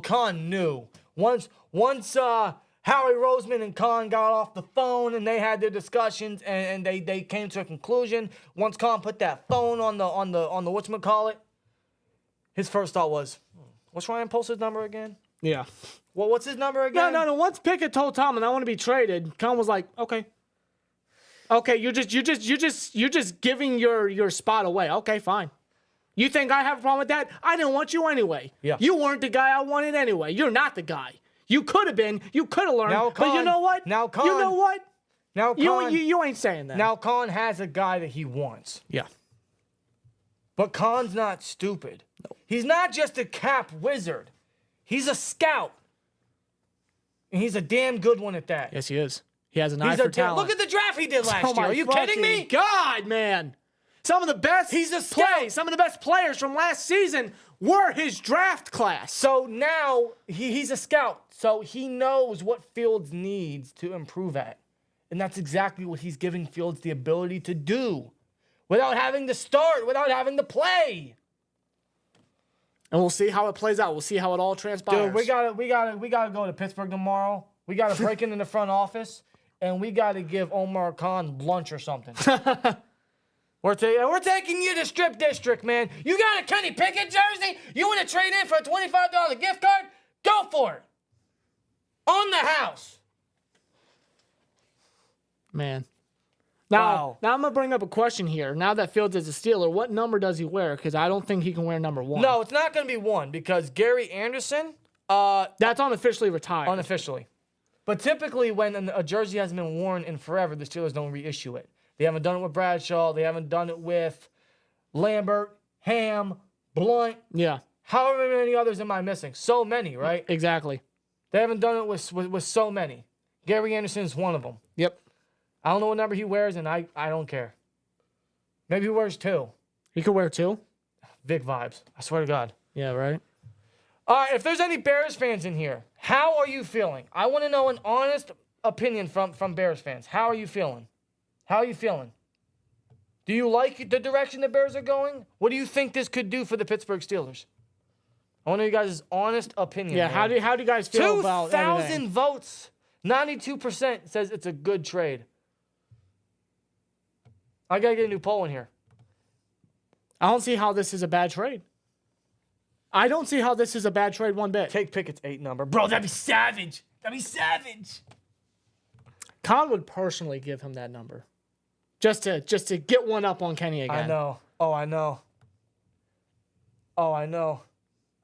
Khan knew. Once Howie Roseman and Khan got off the phone and they had their discussions and they came to a conclusion. Once Khan put that phone on the whatchamacallit, his first thought was, what's Ryan Post's number again? Yeah. Well, what's his number again? No. Once Picket told Tomlin, I want to be traded, Khan was like, okay. Okay, you're just giving your spot away. Okay, fine. You think I have a problem with that? I didn't want you anyway. Yeah. You weren't the guy I wanted anyway. You're not the guy. You could have been. You could have learned. Now, but you know what? Now, Khan. You know what? Now, Khan. You ain't saying that. Now, Khan has a guy that he wants. Yeah. But Khan's not stupid. No. He's not just a cap wizard. He's a scout. And he's a damn good one at that. Yes, he is. He has an eye for talent. Look at the draft he did last Oh year. my Are you kidding me? God, man. Some of the best some of the best players from last season were his draft class. So now he's a scout. So he knows what Fields needs to improve at. And that's exactly what he's giving Fields the ability to do. Without having to start, without having to play. And we'll see how it plays out. We'll see how it all transpires. Dude, we gotta go to Pittsburgh tomorrow. We gotta break into the front office. And we got to give Omar Khan lunch or something. We're taking you to Strip District, man. You got a Kenny Picket jersey? You want to trade in for a $25 gift card? Go for it. On the house. Man. Now, Wow. Now I'm going to bring up a question here. Now that Fields is a Steeler, what number does he wear? Because I don't think he can wear number 1. No, it's not going to be 1 because Gary Anderson... That's unofficially retired. Unofficially. But typically, when a jersey hasn't been worn in forever, the Steelers don't reissue it. They haven't done it with Bradshaw. They haven't done it with Lambert, Ham, Blunt. Yeah. However many others am I missing? So many, right? Exactly. They haven't done it with so many. Gary Anderson is one of them. Yep. I don't know what number he wears, and I don't care. Maybe he wears 2. He could wear 2? Vic vibes. I swear to God. Yeah, right? All right, if there's any Bears fans in here, how are you feeling? I want to know an honest opinion from Bears fans. How are you feeling? How are you feeling? Do you like the direction the Bears are going? What do you think this could do for the Pittsburgh Steelers? I want to know you guys' honest opinion. Yeah, man. how do you guys feel about 2,000 votes. 92% says it's a good trade. I got to get a new poll in here. I don't see how this is a bad trade. I don't see how this is a bad trade one bit. Take Pickett's 8 number. Bro, that'd be savage. That'd be savage. Khan would personally give him that number. Just to get one up on Kenny again. I know. Oh, I know. Oh, I know.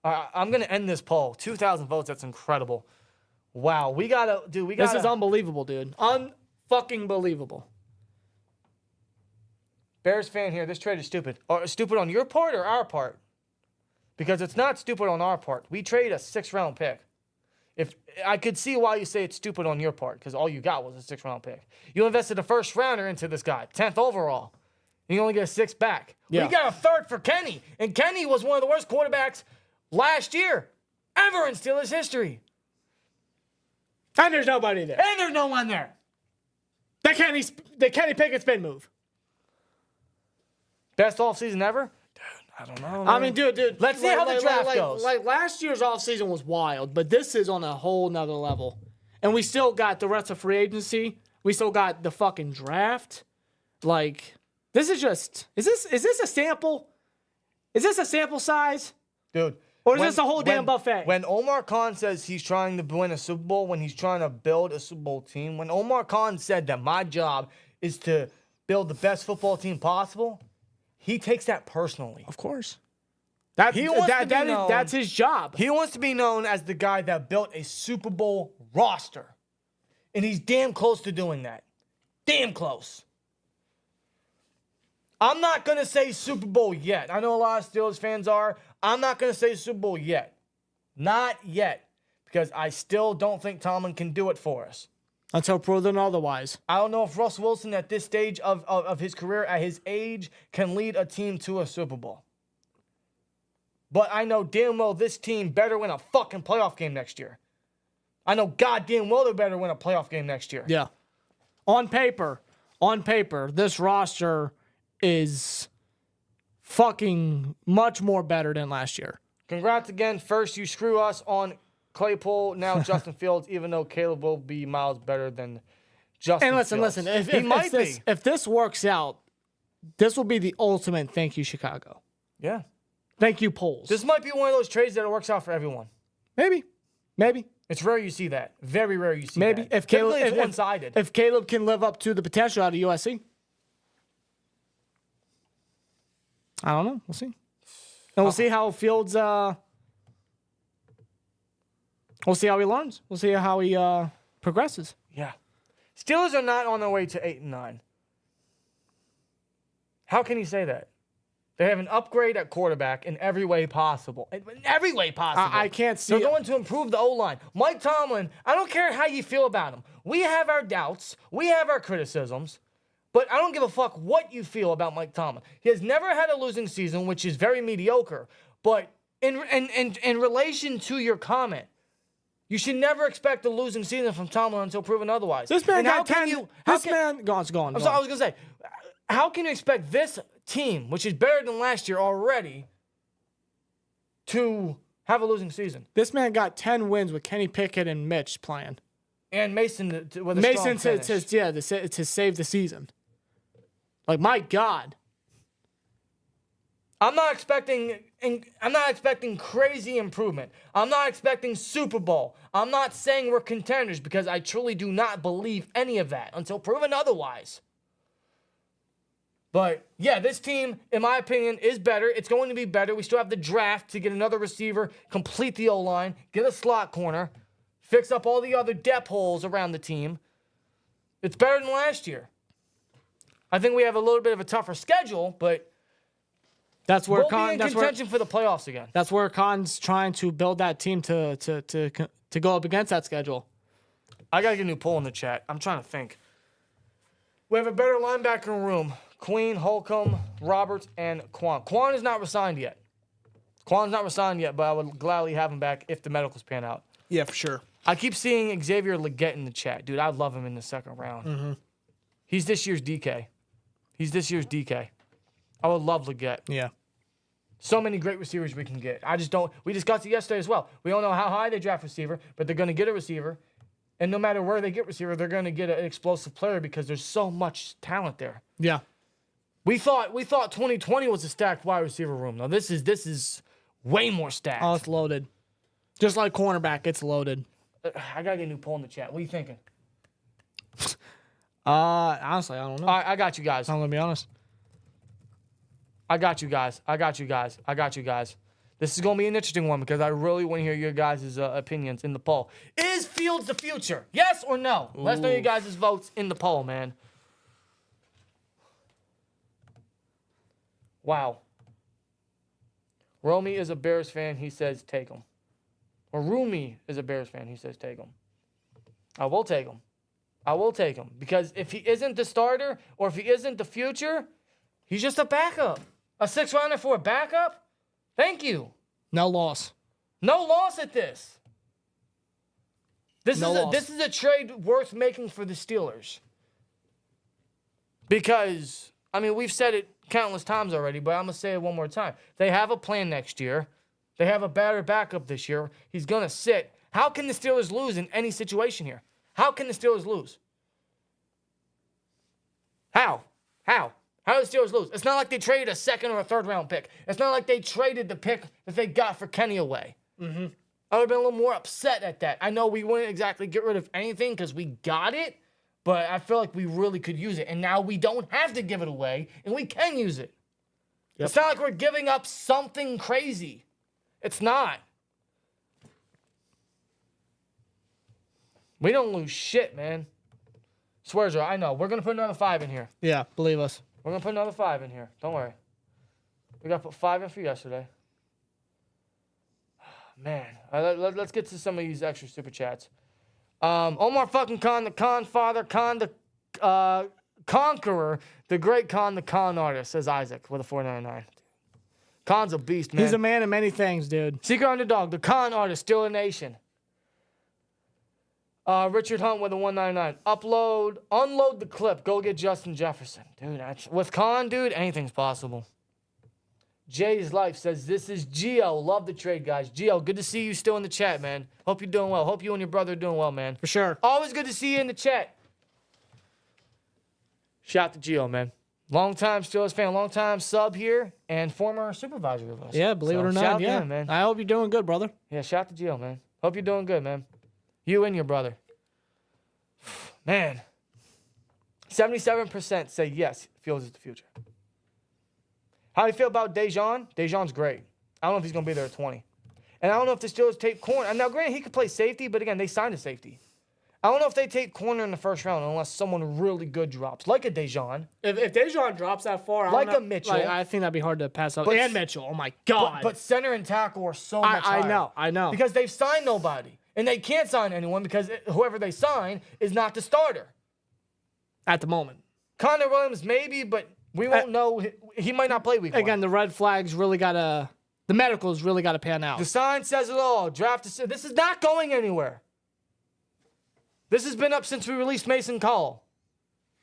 I'm going to end this poll. 2,000 votes. That's incredible. Wow. We got to, dude, This is unbelievable, dude. Unfucking believable. Bears fan here, this trade is stupid. Or stupid on your part or our part? Because it's not stupid on our part. We trade a 6th-round pick. If I could see why you say it's stupid on your part, because all you got was a 6th-round pick. You invested a 1st-rounder into this guy, 10th overall. And you only get a 6th back. Yeah. We got a 3rd for Kenny. And Kenny was one of the worst quarterbacks last year ever in Steelers history. And there's nobody there. And there's no one there. The Kenny Pickett spin move. Best offseason ever? Dude, I don't know. Man. I mean, dude. Let's see how the draft goes. Like last year's offseason was wild, but this is on a whole nother level. And we still got the rest of free agency. We still got the fucking draft. Like, this is just... Is this a sample? Is this a sample size? Dude, Or is this a whole damn buffet? When Omar Khan says he's trying to win a Super Bowl, when he's trying to build a Super Bowl team, when Omar Khan said that my job is to build the best football team possible, he takes that personally. Of course. That's his job. He wants to be known as the guy that built a Super Bowl roster. And he's damn close to doing that. Damn close. I'm not going to say Super Bowl yet. I know a lot of Steelers fans are. I'm not going to say Super Bowl yet. Not yet. Because I still don't think Tomlin can do it for us. Until proven otherwise. I don't know if Russ Wilson at this stage of his career, at his age, can lead a team to a Super Bowl. But I know damn well this team better win a fucking playoff game next year. I know goddamn well they better win a playoff game next year. Yeah. On paper, this roster is fucking much more better than last year. Congrats again. First, you screw us on Claypool. Now Justin Fields, even though Caleb will be miles better than Justin Fields. And listen. If this works out, this will be the ultimate thank you, Chicago. Yeah. Thank you, Poles. This might be one of those trades that works out for everyone. Maybe. It's rare you see that. Very rare you see Maybe. that. If Caleb, it's one-sided. If Caleb can live up to the potential out of USC. I don't know. We'll see. And we'll see how Fields, we'll see how he learns. We'll see how he progresses. Yeah. Steelers are not on their way to 8-9. How can you say that? They have an upgrade at quarterback in every way possible. In every way possible. I can't see. They're going to improve the O-line. Mike Tomlin, I don't care how you feel about him. We have our doubts. We have our criticisms. But I don't give a fuck what you feel about Mike Tomlin. He has never had a losing season, which is very mediocre. But in relation to your comment, you should never expect a losing season from Tomlin until proven otherwise. This man got 10. Go on. I was going to say, how can you expect this team, which is better than last year already, to have a losing season? This man got 10 wins with Kenny Pickett and Mitch playing. And Mason with a strong finish. to save the season. Like, my God. I'm not expecting crazy improvement. I'm not expecting Super Bowl. I'm not saying we're contenders because I truly do not believe any of that until proven otherwise. But, yeah, this team, in my opinion, is better. It's going to be better. We still have the draft to get another receiver, complete the O-line, get a slot corner, fix up all the other depth holes around the team. It's better than last year. I think we have a little bit of a tougher schedule, but that's where we'll be in contention for the playoffs again. That's where Khan's trying to build that team to go up against that schedule. I got to get a new poll in the chat. I'm trying to think. We have a better linebacker room. Queen, Holcomb, Roberts, and Quan. Quan is not resigned yet. But I would gladly have him back if the medicals pan out. Yeah, for sure. I keep seeing Xavier Leggett in the chat. Dude, I'd love him in the second round. Mm-hmm. He's this year's DK. I would love Leggett. Yeah. So many great receivers we can get. We discussed it yesterday as well. We don't know how high they draft receiver, but they're going to get a receiver. And no matter where they get receiver, they're going to get an explosive player because there's so much talent there. Yeah. We thought 2020 was a stacked wide receiver room. Now this is way more stacked. Oh, it's loaded. Just like cornerback, it's loaded. I gotta get a new poll in the chat. What are you thinking? Honestly, I don't know. I got you guys. I'm gonna be honest. I got you guys. This is gonna be an interesting one because I really want to hear your guys' opinions in the poll. Is Fields the future? Yes or no? Ooh. Let us know your guys' votes in the poll, man. Wow. Romy is a Bears fan. He says take him. Or Rumi is a Bears fan. He says take him. I will take him. Because if he isn't the starter or if he isn't the future, he's just a backup. A 6th rounder for a backup? Thank you. No loss. No loss at this. This is a trade worth making for the Steelers. Because, I mean, we've said it countless times already, but I'm going to say it one more time. They have a plan next year. They have a better backup this year. He's going to sit. How can the Steelers lose in any situation here? How can the Steelers lose? How? How did the Steelers lose? It's not like they traded a second or a third round pick. It's not like they traded the pick that they got for Kenny away. Mm-hmm. I would have been a little more upset at that. I know we wouldn't exactly get rid of anything because we got it, but I feel like we really could use it. And now we don't have to give it away, and we can use it. Yep. It's not like we're giving up something crazy. It's not. We don't lose shit, man. Swears, I know. We're going to put another 5 in here. Yeah, believe us. We're going to put another 5 in here. Don't worry. We got to put 5 in for yesterday. Man. All right, let's get to some of these extra super chats. Omar fucking Khan, the Khan father, Khan the conqueror, the great Khan, the con artist, says Isaac with a 499. Khan's a beast, man. He's a man of many things, dude. Secret Underdog, the con artist, Steelers Nation. Richard Hunt with a 199. Unload the clip. Go get Justin Jefferson. Dude, with Khan, dude, anything's possible. Jay's Life says, this is Gio. Love the trade, guys. Gio, good to see you still in the chat, man. Hope you're doing well. Hope you and your brother are doing well, man. For sure. Always good to see you in the chat. Shout out to Gio, man. Long-time Steelers fan, long-time sub here, and former supervisor of us. Yeah, believe it or not, yeah. Him, man. I hope you're doing good, brother. Yeah, shout out to Gio, man. Hope you're doing good, man. You and your brother. Man. 77% say yes, Fields is the future. How do you feel about Dejan? Dejan's great. I don't know if he's going to be there at 20. And I don't know if the Steelers take corner. Now, granted, he could play safety, but again, they signed a safety. I don't know if they take corner in the first round unless someone really good drops, like a Dejan. If Dejan drops that far, like a Mitchell. I think that'd be hard to pass up. And Mitchell, oh my God. But center and tackle are so much higher. I know. Because they've signed nobody. And they can't sign anyone because whoever they sign is not the starter. At the moment. Connor Williams, maybe, but we won't know. He might not play week 1. Again, the red flags really got to, the medicals really got to pan out. The sign says it all. Draft. This is not going anywhere. This has been up since we released Mason Call.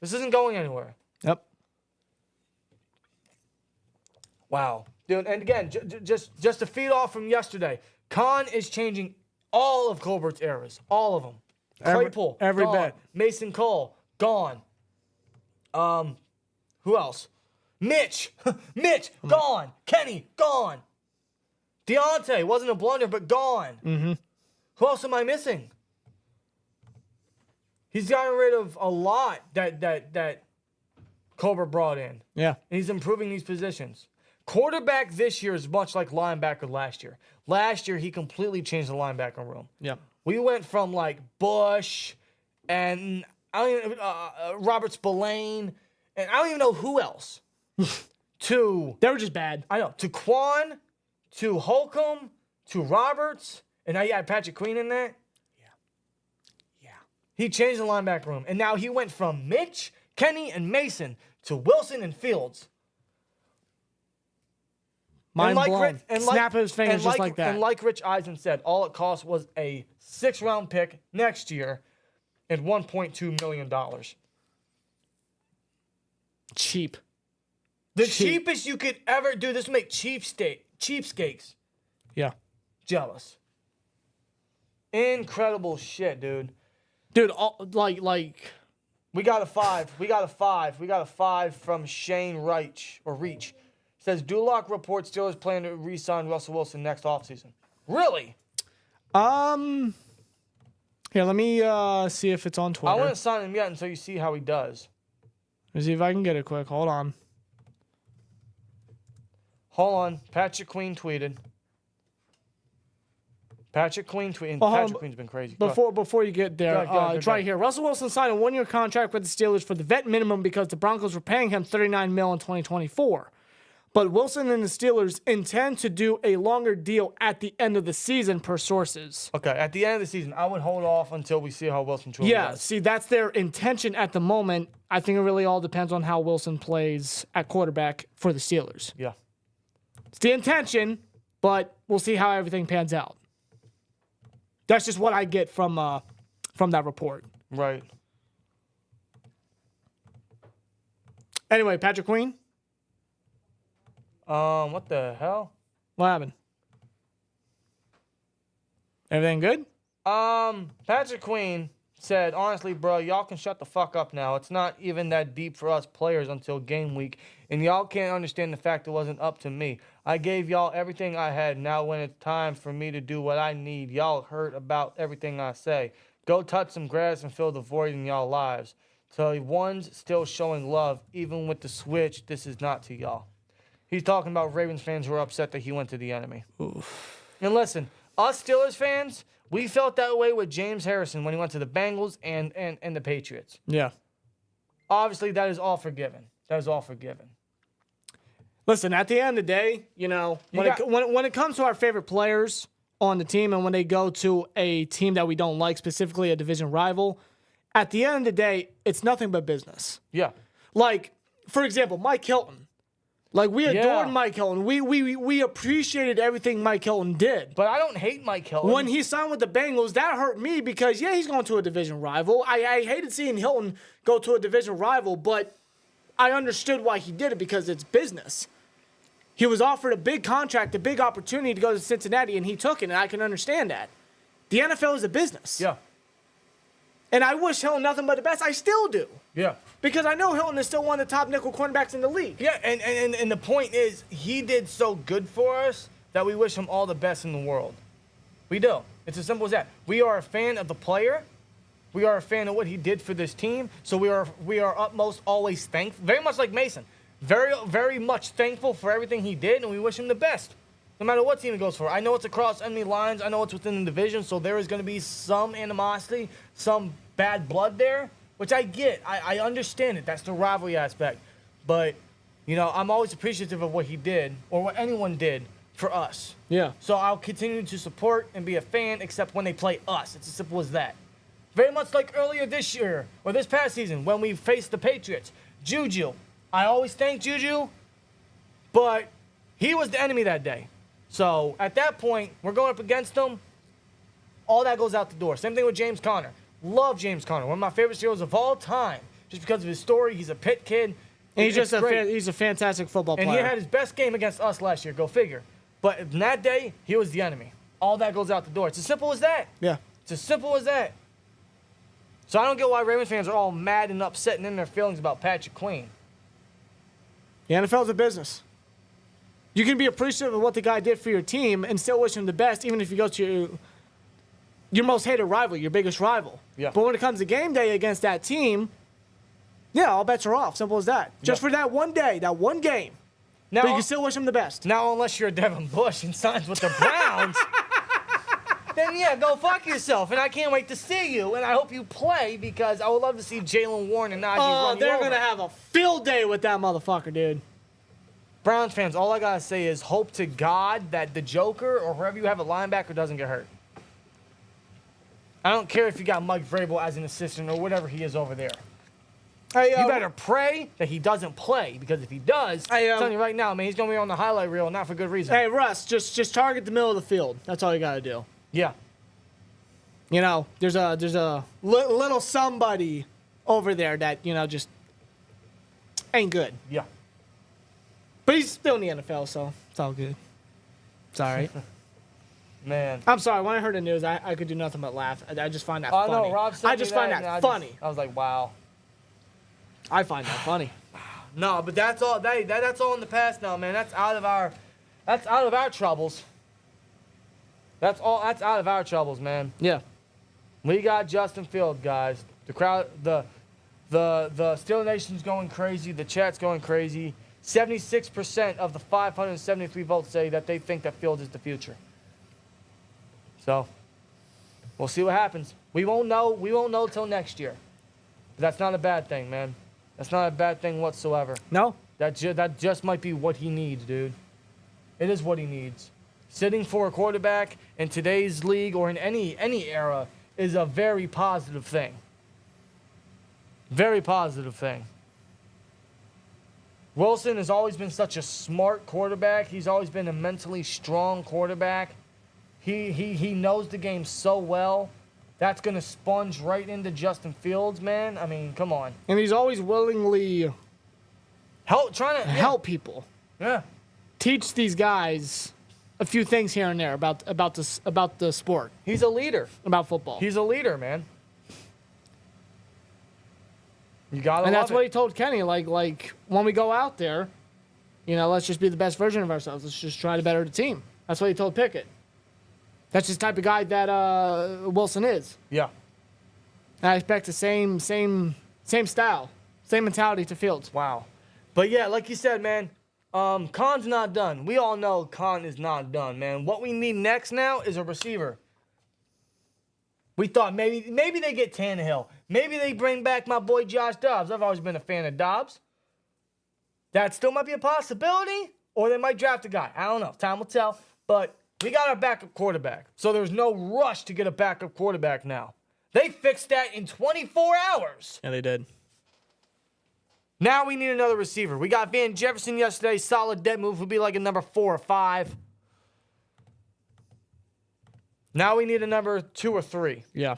This isn't going anywhere. Yep. Wow. Dude, and again, just to feed off from yesterday, Khan is changing all of Colbert's eras. All of them. Claypool, every gone. bit. Mason Cole, gone. Who else? Mitch, gone. Kenny, gone. Deontay, wasn't a blunder, but gone. Mm-hmm. Who else am I missing? He's gotten rid of a lot that Colbert brought in. Yeah. And he's improving these positions. Quarterback this year is much like linebacker last year. Last year, he completely changed the linebacker room. Yeah. We went from like Bush and Robert Spillane, and I don't even know who else, to... They were just bad. I know. To Quan, to Holcomb, to Roberts, and now you add Patrick Queen in there. Yeah. He changed the linebacker room, and now he went from Mitch, Kenny, and Mason to Wilson and Fields. Mind blown. Snap his fingers just like that. And like Rich Eisen said, all it cost was a 6th-round pick next year and $1.2 million. Cheap. The cheapest you could ever do. This would make cheapskates Yeah. jealous. Incredible shit, dude. Dude, like... We got a 5. We got a 5 from Shane Reach. Says, Duloc reports Steelers plan to re-sign Russell Wilson next offseason. Really? Here, let me see if it's on Twitter. I wouldn't sign him yet until you see how he does. Let me see if I can get it quick. Hold on. Patrick Queen tweeted. Patrick Queen's been crazy. Before you get there, it's right here. Russell Wilson signed a 1-year contract with the Steelers for the vet minimum because the Broncos were paying him $39 million in 2024. But Wilson and the Steelers intend to do a longer deal at the end of the season, per sources. Okay, at the end of the season, I would hold off until we see how Wilson truly does. See, that's their intention at the moment. I think it really all depends on how Wilson plays at quarterback for the Steelers. Yeah. It's the intention, but we'll see how everything pans out. That's just what I get from that report. Right. Anyway, Patrick Queen. What the hell? What happened? Everything good? Patrick Queen said, honestly, bro, y'all can shut the fuck up now. It's not even that deep for us players until game week, and y'all can't understand the fact it wasn't up to me. I gave y'all everything I had. Now when it's time for me to do what I need, y'all hurt about everything I say. Go touch some grass and fill the void in y'all lives. So one's still showing love, even with the switch. This is not to y'all. He's talking about Ravens fans who are upset that he went to the enemy. Oof. And listen, us Steelers fans, we felt that way with James Harrison when he went to the Bengals and the Patriots. Yeah. Obviously, that is all forgiven. That is all forgiven. Listen, at the end of the day, when it comes to our favorite players on the team and when they go to a team that we don't like, specifically a division rival, at the end of the day, it's nothing but business. Yeah. Like, for example, Mike Hilton. Like, we adored Mike Hilton. We appreciated everything Mike Hilton did. But I don't hate Mike Hilton. When he signed with the Bengals, that hurt me because, he's going to a division rival. I hated seeing Hilton go to a division rival, but I understood why he did it because it's business. He was offered a big contract, a big opportunity to go to Cincinnati, and he took it, and I can understand that. The NFL is a business. Yeah. And I wish Hilton nothing but the best. I still do. Yeah. Because I know Hilton is still one of the top nickel cornerbacks in the league. Yeah, and the point is, he did so good for us that we wish him all the best in the world. We do. It's as simple as that. We are a fan of the player. We are a fan of what he did for this team. So we are utmost always thankful. Very much like Mason. Very, very much thankful for everything he did, and we wish him the best. No matter what team he goes for. I know it's across enemy lines. I know it's within the division, so there is going to be some animosity, some bad blood there, which I get. I understand it. That's the rivalry aspect. But, I'm always appreciative of what he did or what anyone did for us. Yeah. So I'll continue to support and be a fan, except when they play us. It's as simple as that. Very much like earlier this year or this past season when we faced the Patriots. Juju. I always thank Juju, but he was the enemy that day. So at that point, we're going up against him. All that goes out the door. Same thing with James Conner. Love James Conner. One of my favorite heroes of all time. Just because of his story. He's a Pitt kid. And he's he's a fantastic football player. And he had his best game against us last year. Go figure. But in that day, he was the enemy. All that goes out the door. It's as simple as that. Yeah. It's as simple as that. So I don't get why Ravens fans are all mad and upset and in their feelings about Patrick Queen. The NFL's a business. You can be appreciative of what the guy did for your team and still wish him the best, even if you go to your most hated rival, your biggest rival. Yeah. But when it comes to game day against that team, all bets are off. Simple as that. Just for that one day, that one game. Now, but you can still wish him the best. Now, unless you're Devin Bush and signs with the Browns, then go fuck yourself. And I can't wait to see you. And I hope you play because I would love to see Jalen Warren and Najee run you they're over. going to have a field day with that motherfucker, dude. Browns fans, all I got to say is hope to God that the Joker or whoever you have a linebacker doesn't get hurt. I don't care if you got Mike Vrabel as an assistant or whatever he is over there. Hey, you better pray that he doesn't play because if he does, I'm telling you right now, man, he's going to be on the highlight reel, not for good reason. Hey, Russ, just target the middle of the field. That's all you got to do. Yeah. There's a little somebody over there that, just ain't good. Yeah. But he's still in the NFL, so it's all good. It's all right. Man. I'm sorry. When I heard the news, I could do nothing but laugh. I just find that funny. No, Rob said I just find that funny. I was like, wow. I find that funny. No, but that's all. That's all in the past now, man. That's out of our troubles. That's out of our troubles, man. Yeah. We got Justin Fields, guys. The crowd, the Steelers Nation's going crazy. The chat's going crazy. 76% of the 573 votes say that they think that Fields is the future. So, we'll see what happens. We won't know. We won't know till next year. But that's not a bad thing, man. That's not a bad thing whatsoever. No. That just might be what he needs, dude. It is what he needs. Sitting for a quarterback in today's league or in any era is a very positive thing. Very positive thing. Wilson has always been such a smart quarterback. He's always been a mentally strong quarterback. He knows the game so well. That's going to sponge right into Justin Fields, man. I mean, come on. And he's always willingly trying to help people. Yeah. Teach these guys a few things here and there about the sport. He's a leader. About football. He's a leader, man. You gotta And love that's it. what he told Kenny. Like when we go out there, let's just be the best version of ourselves. Let's just try to better the team. That's what he told Picket. That's just the type of guy that Wilson is. Yeah. And I expect the same style, same mentality to Fields. Wow. But yeah, like you said, man, Khan's not done. We all know Khan is not done, man. What we need next now is a receiver. We thought maybe they get Tannehill. Maybe they bring back my boy Josh Dobbs. I've always been a fan of Dobbs. That still might be a possibility. Or they might draft a guy. I don't know. Time will tell. But we got our backup quarterback. So there's no rush to get a backup quarterback now. They fixed that in 24 hours. Yeah, they did. Now we need another receiver. We got Van Jefferson yesterday. Solid dead move. Would be like a number 4 or 5. Now we need a number 2 or 3. Yeah.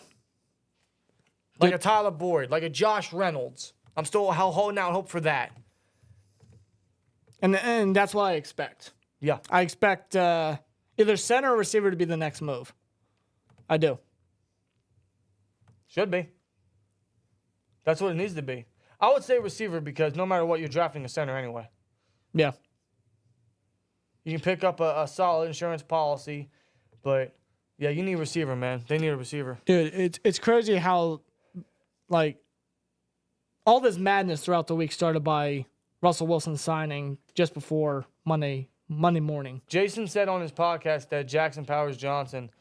Like a Tyler Boyd. Like a Josh Reynolds. I'm still holding out hope for that. And that's what I expect. Yeah. I expect either center or receiver to be the next move. I do. Should be. That's what it needs to be. I would say receiver because no matter what, you're drafting a center anyway. Yeah. You can pick up a solid insurance policy, but yeah, you need a receiver, man. They need a receiver. Dude, it's crazy how, like, all this madness throughout the week started by Russell Wilson signing just before Monday morning. Jason said on his podcast that Jackson Powers Johnson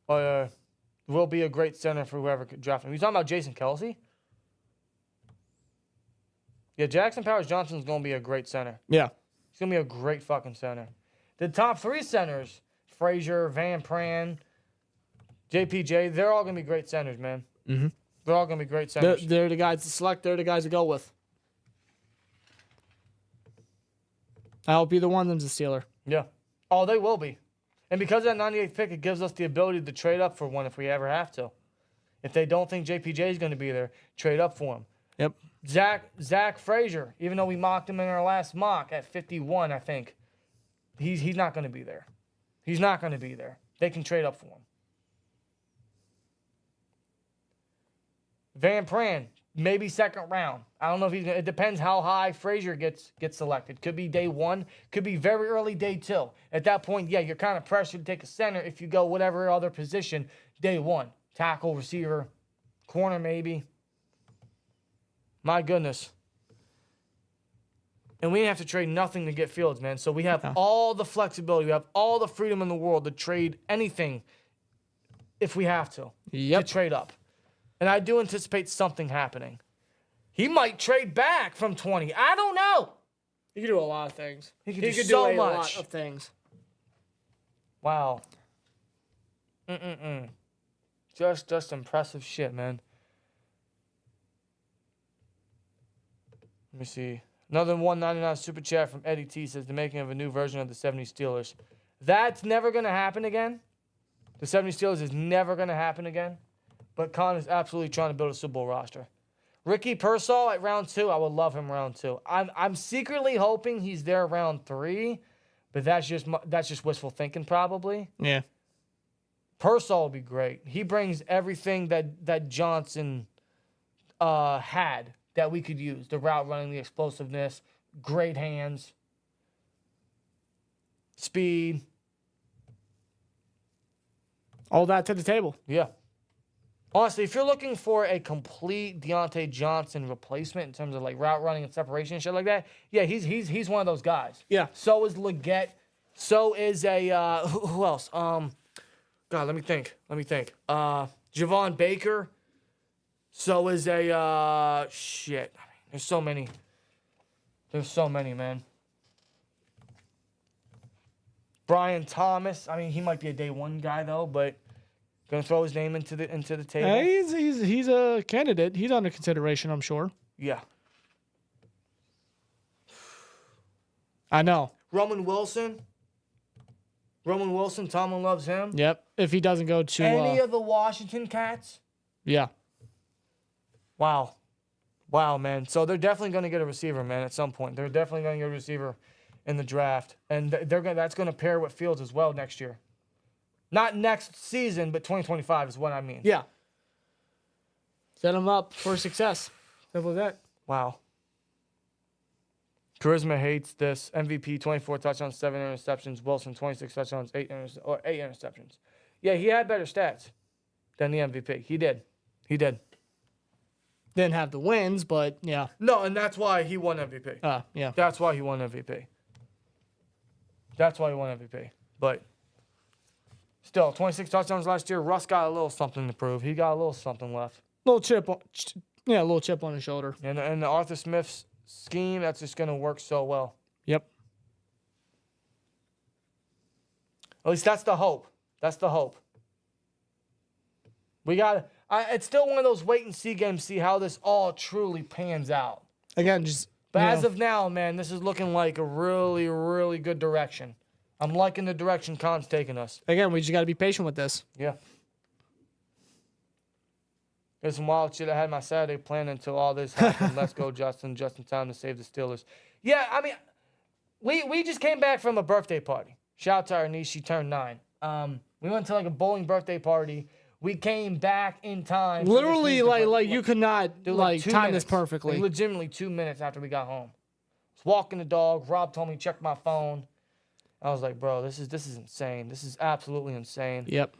will be a great center for whoever could draft him. You talking about Jason Kelsey? Yeah, Jackson Powers Johnson's going to be a great center. Yeah. He's going to be a great fucking center. The top 3 centers, Frazier, Van Pran, JPJ, they're all going to be great centers, man. Mm-hmm. They're all going to be great centers. They're the guys to select. They're the guys to go with. I hope either one of them's a Steeler. Yeah. Oh, they will be. And because of that 98th pick, it gives us the ability to trade up for one if we ever have to. If they don't think JPJ is going to be there, trade up for him. Yep. Zach Frazier, even though we mocked him in our last mock at 51, I think, he's not going to be there. He's not going to be there. They can trade up for him. Van Pran, maybe second round. I don't know if it depends how high Frazier gets selected. Could be day 1, could be very early day 2. At that point, yeah, you're kind of pressured to take a center if you go whatever other position day 1. Tackle, receiver, corner maybe. My goodness. And we didn't have to trade nothing to get Fields, man. So we have all the flexibility. We have all the freedom in the world to trade anything if we have to. Yep. To trade up. And I do anticipate something happening. He might trade back from 20. I don't know. He could do a lot of things. He could do so a much. lot of things. Wow. Just impressive shit, man. Let me see. Another $1.99 super chat from Eddie T says the making of a new version of the 70 Steelers. That's never going to happen again. The 70 Steelers is never going to happen again. But Khan is absolutely trying to build a Super Bowl roster. Ricky Pearsall at round 2, I would love him round 2. I'm secretly hoping he's there round 3, but that's just wishful thinking probably. Yeah. Pearsall would be great. He brings everything that Johnson had that we could use. The route running, the explosiveness, great hands, speed. All that to the table. Yeah. Honestly, if you're looking for a complete Deontay Johnson replacement in terms of like route running and separation and shit like that, yeah, he's one of those guys. Yeah. So is Leggett. So is a who else? God, let me think. Javon Baker. So is a shit. I mean, there's so many. There's so many, man. Brian Thomas. I mean, he might be a day 1 guy though, but gonna throw his name into the table. Hey, he's a candidate. He's under consideration, I'm sure. Yeah. I know. Roman Wilson, Tomlin loves him. Yep. If he doesn't go to Any of the Washington Cats? yeah. Wow, man. So they're definitely going to get a receiver, man, at some point. They're definitely going to get a receiver in the draft. And that's going to pair with Fields as well next year. Not next season, but 2025 is what I mean. Yeah. Set him up for success. Simple as that. Wow. Charisma hates this. MVP, 24 touchdowns, 7 interceptions. Wilson, 26 touchdowns, 8 interceptions. Yeah, he had better stats than the MVP. He did. Didn't have the wins, but yeah. No, and that's why he won MVP. Yeah. That's why he won MVP. But still, 26 touchdowns last year. Russ got a little something to prove. He got a little something left. A little chip on his shoulder. And the Arthur Smith's scheme, that's just going to work so well. Yep. At least that's the hope. We got it's still one of those wait and see games, see how this all truly pans out. Again, But as of now, man, this is looking like a really, really good direction. I'm liking the direction Khan's taking us. Again, we just got to be patient with this. Yeah. There's some wild shit. I had my Saturday planned until all this happened. Let's go, Justin. Just in time to save the Steelers. Yeah, I mean, we just came back from a birthday party. Shout out to our niece. She turned 9. We went to like a bowling birthday party. We came back in time. Literally, like you could not like time this perfectly. Like, legitimately 2 minutes after we got home. I was walking the dog. Rob told me to check my phone. I was like, bro, this is insane. This is absolutely insane. Yep.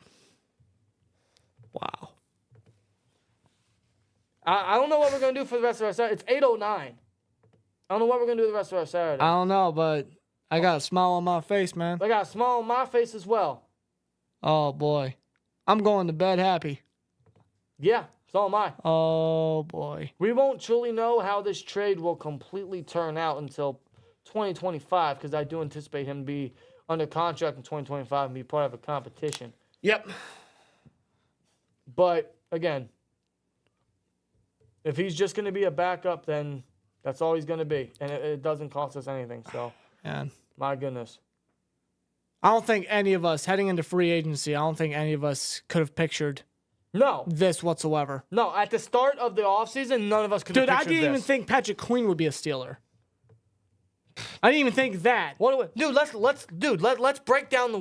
Wow. I don't know what we're going to do for the rest of our Saturday. It's 8:09. I don't know what we're going to do the rest of our Saturday. I don't know, but I got a smile on my face, man. I got a smile on my face as well. Oh, boy. I'm going to bed happy. Yeah, so am I. Oh, boy. We won't truly know how this trade will completely turn out until 2025, because I do anticipate him to be under contract in 2025 and be part of a competition. Yep. But, again, if he's just going to be a backup, then that's all he's going to be. And it doesn't cost us anything, so Man. My goodness. I don't think any of us, heading into free agency, I don't think any of us could have pictured this whatsoever. No, at the start of the offseason, none of us could have pictured this. Dude, I didn't even think Patrick Queen would be a Steeler. I didn't even think that. Let's break down the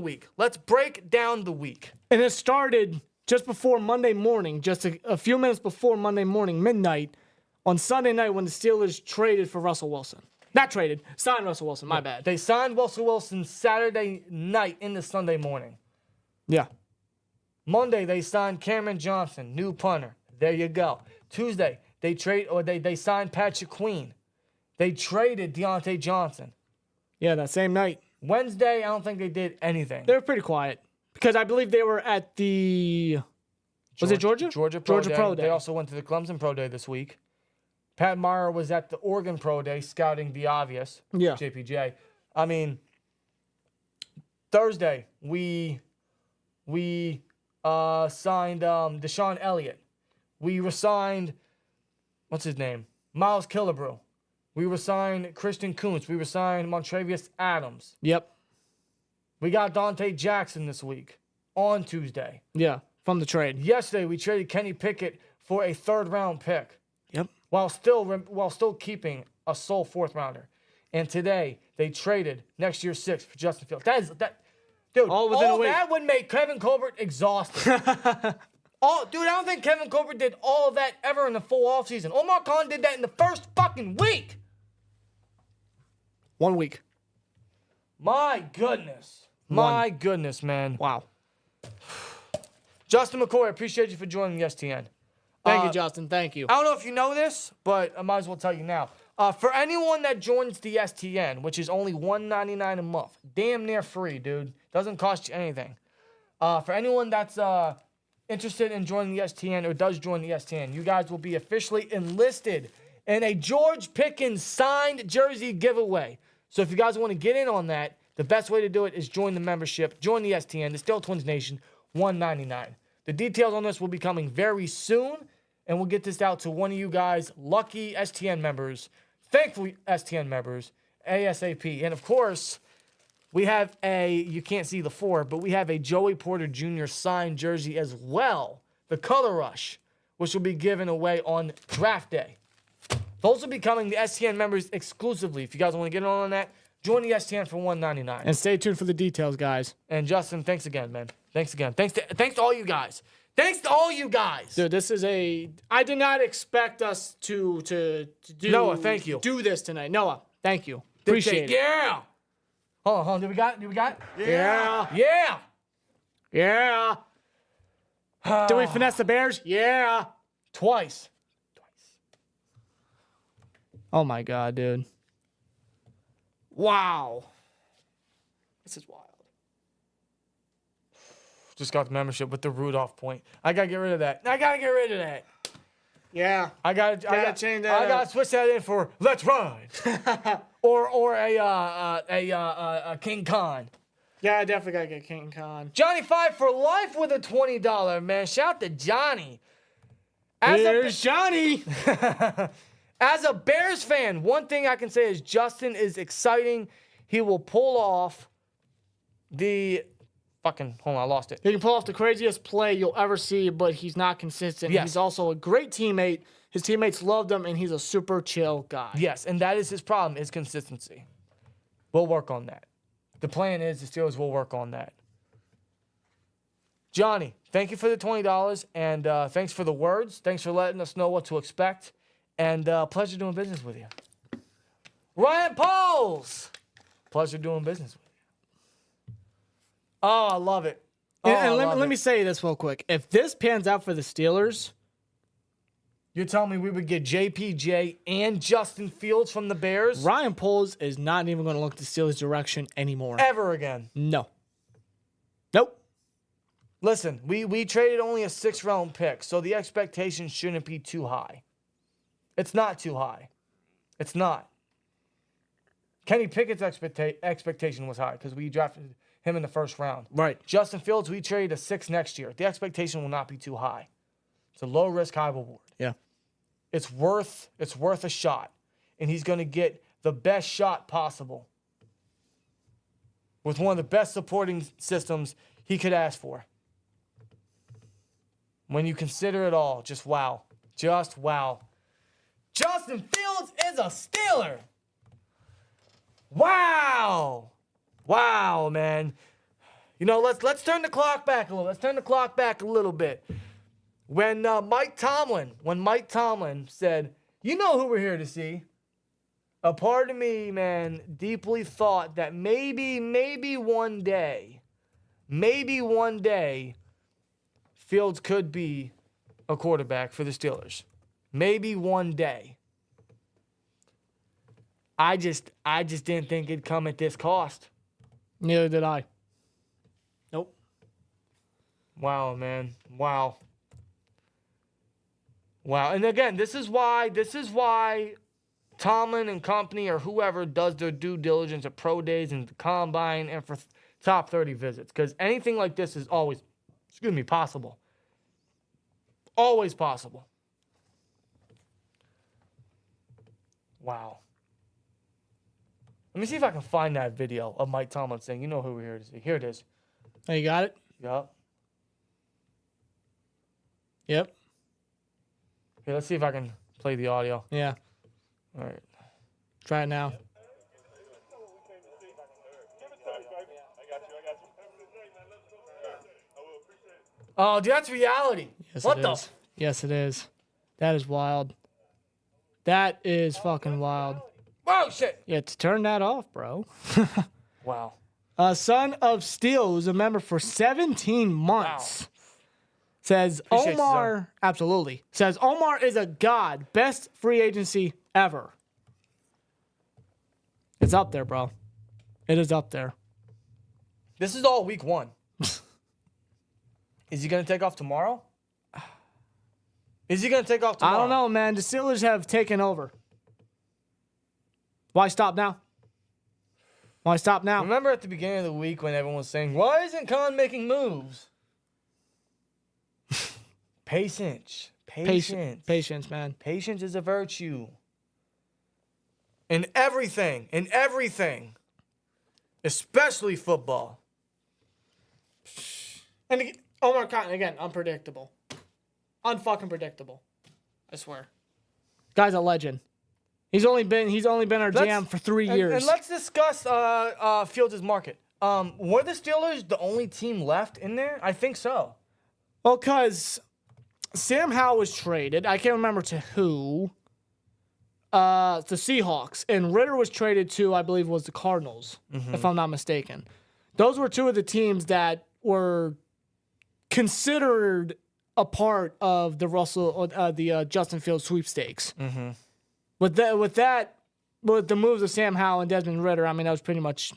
week. And it started just before Monday morning, just a few minutes before Monday morning, midnight, on Sunday night when the Steelers traded for Russell Wilson. Not traded, signed Russell Wilson, my bad. They signed Russell Wilson Saturday night into Sunday morning. Yeah. Monday, they signed Cameron Johnson, new punter. There you go. Tuesday, they signed Patrick Queen. They traded Deontay Johnson. Yeah, that same night. Wednesday, I don't think they did anything. They were pretty quiet. Because I believe they were at the... Was it Georgia? Georgia Pro Day. They also went to the Clemson Pro Day this week. Pat Meyer was at the Oregon Pro Day scouting the obvious. Yeah. JPJ. I mean, Thursday, we signed Deshaun Elliott. We resigned, what's his name? Miles Killebrew. We resigned Christian Kuntz. We resigned Montrevious Adams. Yep. We got Dante Jackson this week on Tuesday. Yeah, from the trade. Yesterday, we traded Kenny Pickett for a 3rd-round pick. Yep. While still keeping a sole 4th-rounder. And today, they traded next year's 6th for Justin Fields. Dude, all that would make Kevin Colbert exhausted. Dude, I don't think Kevin Colbert did all of that ever in the full offseason. Omar Khan did that in the first fucking week. 1 week. My goodness. My goodness, man. Wow. Justin McCoy, I appreciate you for joining the STN. Thank you, Justin. Thank you. I don't know if you know this, but I might as well tell you now. For anyone that joins the STN, which is only $1.99 a month, damn near free, dude. Doesn't cost you anything. For anyone that's interested in joining the STN or does join the STN, you guys will be officially enlisted in a George Pickens signed jersey giveaway. So if you guys want to get in on that, the best way to do it is join the membership, join the STN, the SteelTwins Nation, $1.99. The details on this will be coming very soon, and we'll get this out to one of you guys, lucky STN members, thankful STN members, ASAP. And, of course, we have you can't see the 4, but we have a Joey Porter Jr. signed jersey as well, the Color Rush, which will be given away on draft day. Those will be coming to STN members exclusively. If you guys want to get on that, join the STN for $1.99. And stay tuned for the details, guys. And, Justin, thanks again, man. Thanks again. Thanks to all you guys. Thanks to all you guys. Dude, this is I did not expect us to do Noah, thank you. Do this tonight. Noah, thank you. Appreciate it. Yeah. Hold on. Do we got it? Yeah. Yeah. Yeah. Do we finesse the Bears? Yeah. Twice. Oh my God, dude. Wow. This is wild. Just got the membership with the Rudolph point. I gotta get rid of that. Yeah. I gotta change that. I gotta switch that in for let's ride. or a King Khan. Yeah, I definitely gotta get King Khan. Johnny 5 for life with a $20, man. Shout out to Johnny. Here's Johnny. As a Bears fan, one thing I can say is Justin is exciting. He will pull off the hold on, I lost it. He can pull off the craziest play you'll ever see, but he's not consistent. Yes. He's also a great teammate. His teammates loved him, and he's a super chill guy. Yes, and that is his problem, is consistency. We'll work on that. The plan is the Steelers will work on that. Johnny, thank you for the $20, and thanks for the words. Thanks for letting us know what to expect, and pleasure doing business with you. Ryan Pauls, pleasure doing business with you. Oh, I love it. And let me say this real quick. If this pans out for the Steelers, you're telling me we would get JPJ and Justin Fields from the Bears? Ryan Poles is not even going to look the Steelers' direction anymore. Ever again. No. Nope. Listen, we traded only a 6th-round pick, so the expectation shouldn't be too high. It's not too high. It's not. Kenny Pickett's expectation was high because we drafted him in the 1st round. Right. Justin Fields, we traded a 6th next year. The expectation will not be too high. It's a low risk, high reward. Yeah. It's worth a shot, and he's going to get the best shot possible with one of the best supporting systems he could ask for. When you consider it all, just wow. Just wow. Justin Fields is a Steeler. Wow. Wow, man. You know, let's turn the clock back a little. Let's turn the clock back a little bit. When Mike Tomlin said, "You know who we're here to see," a part of me, man, deeply thought that maybe one day, Fields could be a quarterback for the Steelers. Maybe one day. I just didn't think it'd come at this cost. Neither did I. Nope. Wow, man. Wow. And again, this is why Tomlin and company or whoever does their due diligence at pro days and the combine and for top 30 visits. Because anything like this is always, possible. Always possible. Wow. Let me see if I can find that video of Mike Tomlin saying, "You know who we're here to see." Here it is. Oh, you got it? Yup. Yep. Here, let's see if I can play the audio. Yeah. All right. Try it now. Oh, dude, that's reality. Yes, What it the? is. Yes, it is. That is wild. That is fucking wild. Whoa, shit. Yeah, to turn that off, bro. Wow. Son of Steel, who's a member for 17 months. Wow. Says Appreciate you, Omar, absolutely. Says Omar is a god. Best free agency ever. It's up there, bro. It is up there. This is all week 1. Is he going to take off tomorrow? I don't know, man. The Steelers have taken over. Why stop now? Remember at the beginning of the week when everyone was saying, "Why isn't Khan making moves?" Patience, man. Patience is a virtue. In everything, especially football. And again, Omar Khan, again, unpredictable. Unfucking predictable. I swear. Guy's a legend. He's only been our GM for 3 years. And let's discuss Fields' market. Were the Steelers the only team left in there? I think so. Well, because Sam Howell was traded. I can't remember to who. The Seahawks. And Ritter was traded to, I believe, was the Cardinals, if I'm not mistaken. Those were two of the teams that were considered a part of the Justin Fields sweepstakes. Mm-hmm. With the moves of Sam Howell and Desmond Ritter, I mean, that was pretty much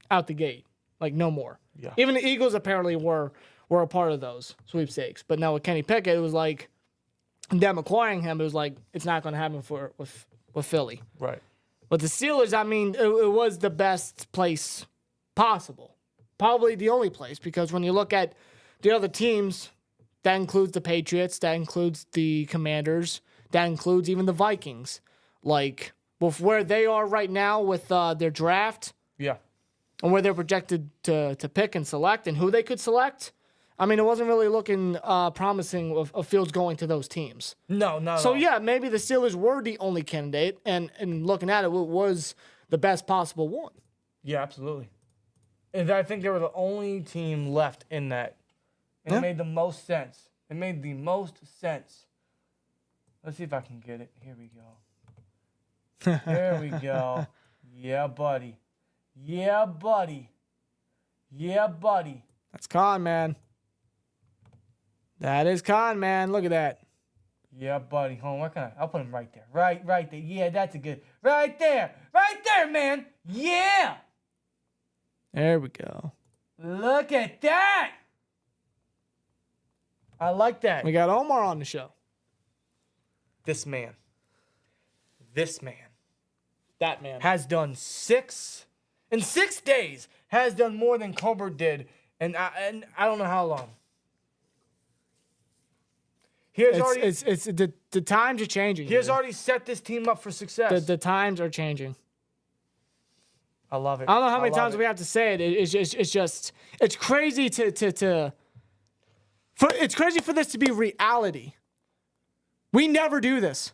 out the gate. Like, no more. Yeah. Even the Eagles apparently were a part of those sweepstakes. But now with Kenny Pickett, it was like, them acquiring him, it was like, it's not going to happen with Philly. Right. But the Steelers, I mean, it was the best place possible. Probably the only place, because when you look at the other teams, that includes the Patriots, that includes the Commanders, that includes even the Vikings. Like, with where they are right now with their draft, Yeah. and where they're projected to pick and select and who they could select, I mean, it wasn't really looking promising of Fields going to those teams. No, not So, at all. yeah, maybe the Steelers were the only candidate, and looking at it, it was the best possible one. Yeah, absolutely. And I think they were the only team left in that. And Yeah. it made the most sense. It made the most sense. Let's see if I can get it. Here we go. There we go. Yeah, buddy. Yeah, buddy. Yeah, buddy. That's Khan, man. That is Khan, man. Look at that. Yeah, buddy. Hold on, where can I? I'll put him right there. Right there. Yeah, that's a good. Right there, man. Yeah. There we go. Look at that. I like that. We got Omar on the show. This man. That man. Has done in 6 days, has done more than Colbert did, and I don't know how long. The times are changing. He has dude. already set this team up for success. The times are changing. I love it. I don't know how many love times it. we have to say it. It's crazy it's crazy for this to be reality. We never do this.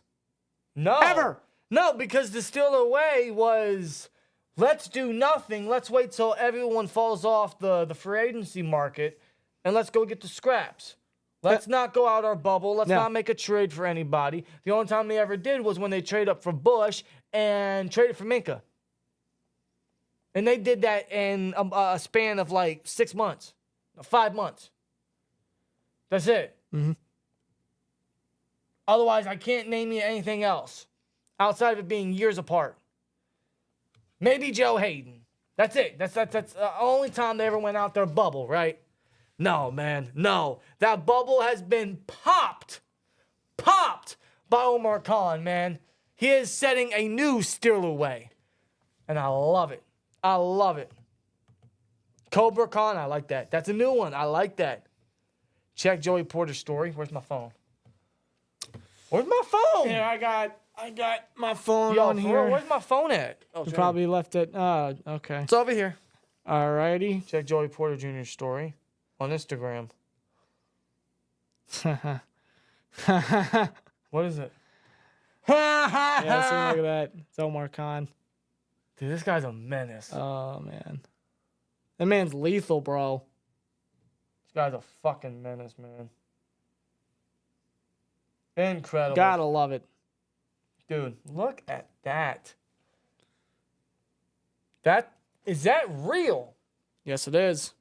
No. Ever. No, because the Steeler way was, let's do nothing. Let's wait till everyone falls off the free agency market, and let's go get the scraps. Let's not go out our bubble. Let's not make a trade for anybody. The only time they ever did was when they traded up for Bush and traded for Minka. And they did that in a span of like 6 months, 5 months. That's it. Mm-hmm. Otherwise, I can't name you anything else outside of it being years apart. Maybe Joe Hayden. That's it. That's the only time they ever went out their bubble, right? No, man. No. That bubble has been popped by Omar Khan, man. He is setting a new Steeler way. And I love it. I love it. Cobra Khan, I like that. That's a new one. I like that. Check Joey Porter's story. Where's my phone? Where's my phone? Yeah, I got my phone Yo, on for here. real, where's my phone at? Oh, You Joey. probably left it. Okay. It's over here. Alrighty. Check Joey Porter Jr.'s story on Instagram. What is it? Yeah, see, look at that. It's Omar Khan. Dude, this guy's a menace. Oh, man. That man's lethal, bro. This guy's a fucking menace, man. Incredible. Gotta love it. Dude, look at that. Is that real? Yes, it is.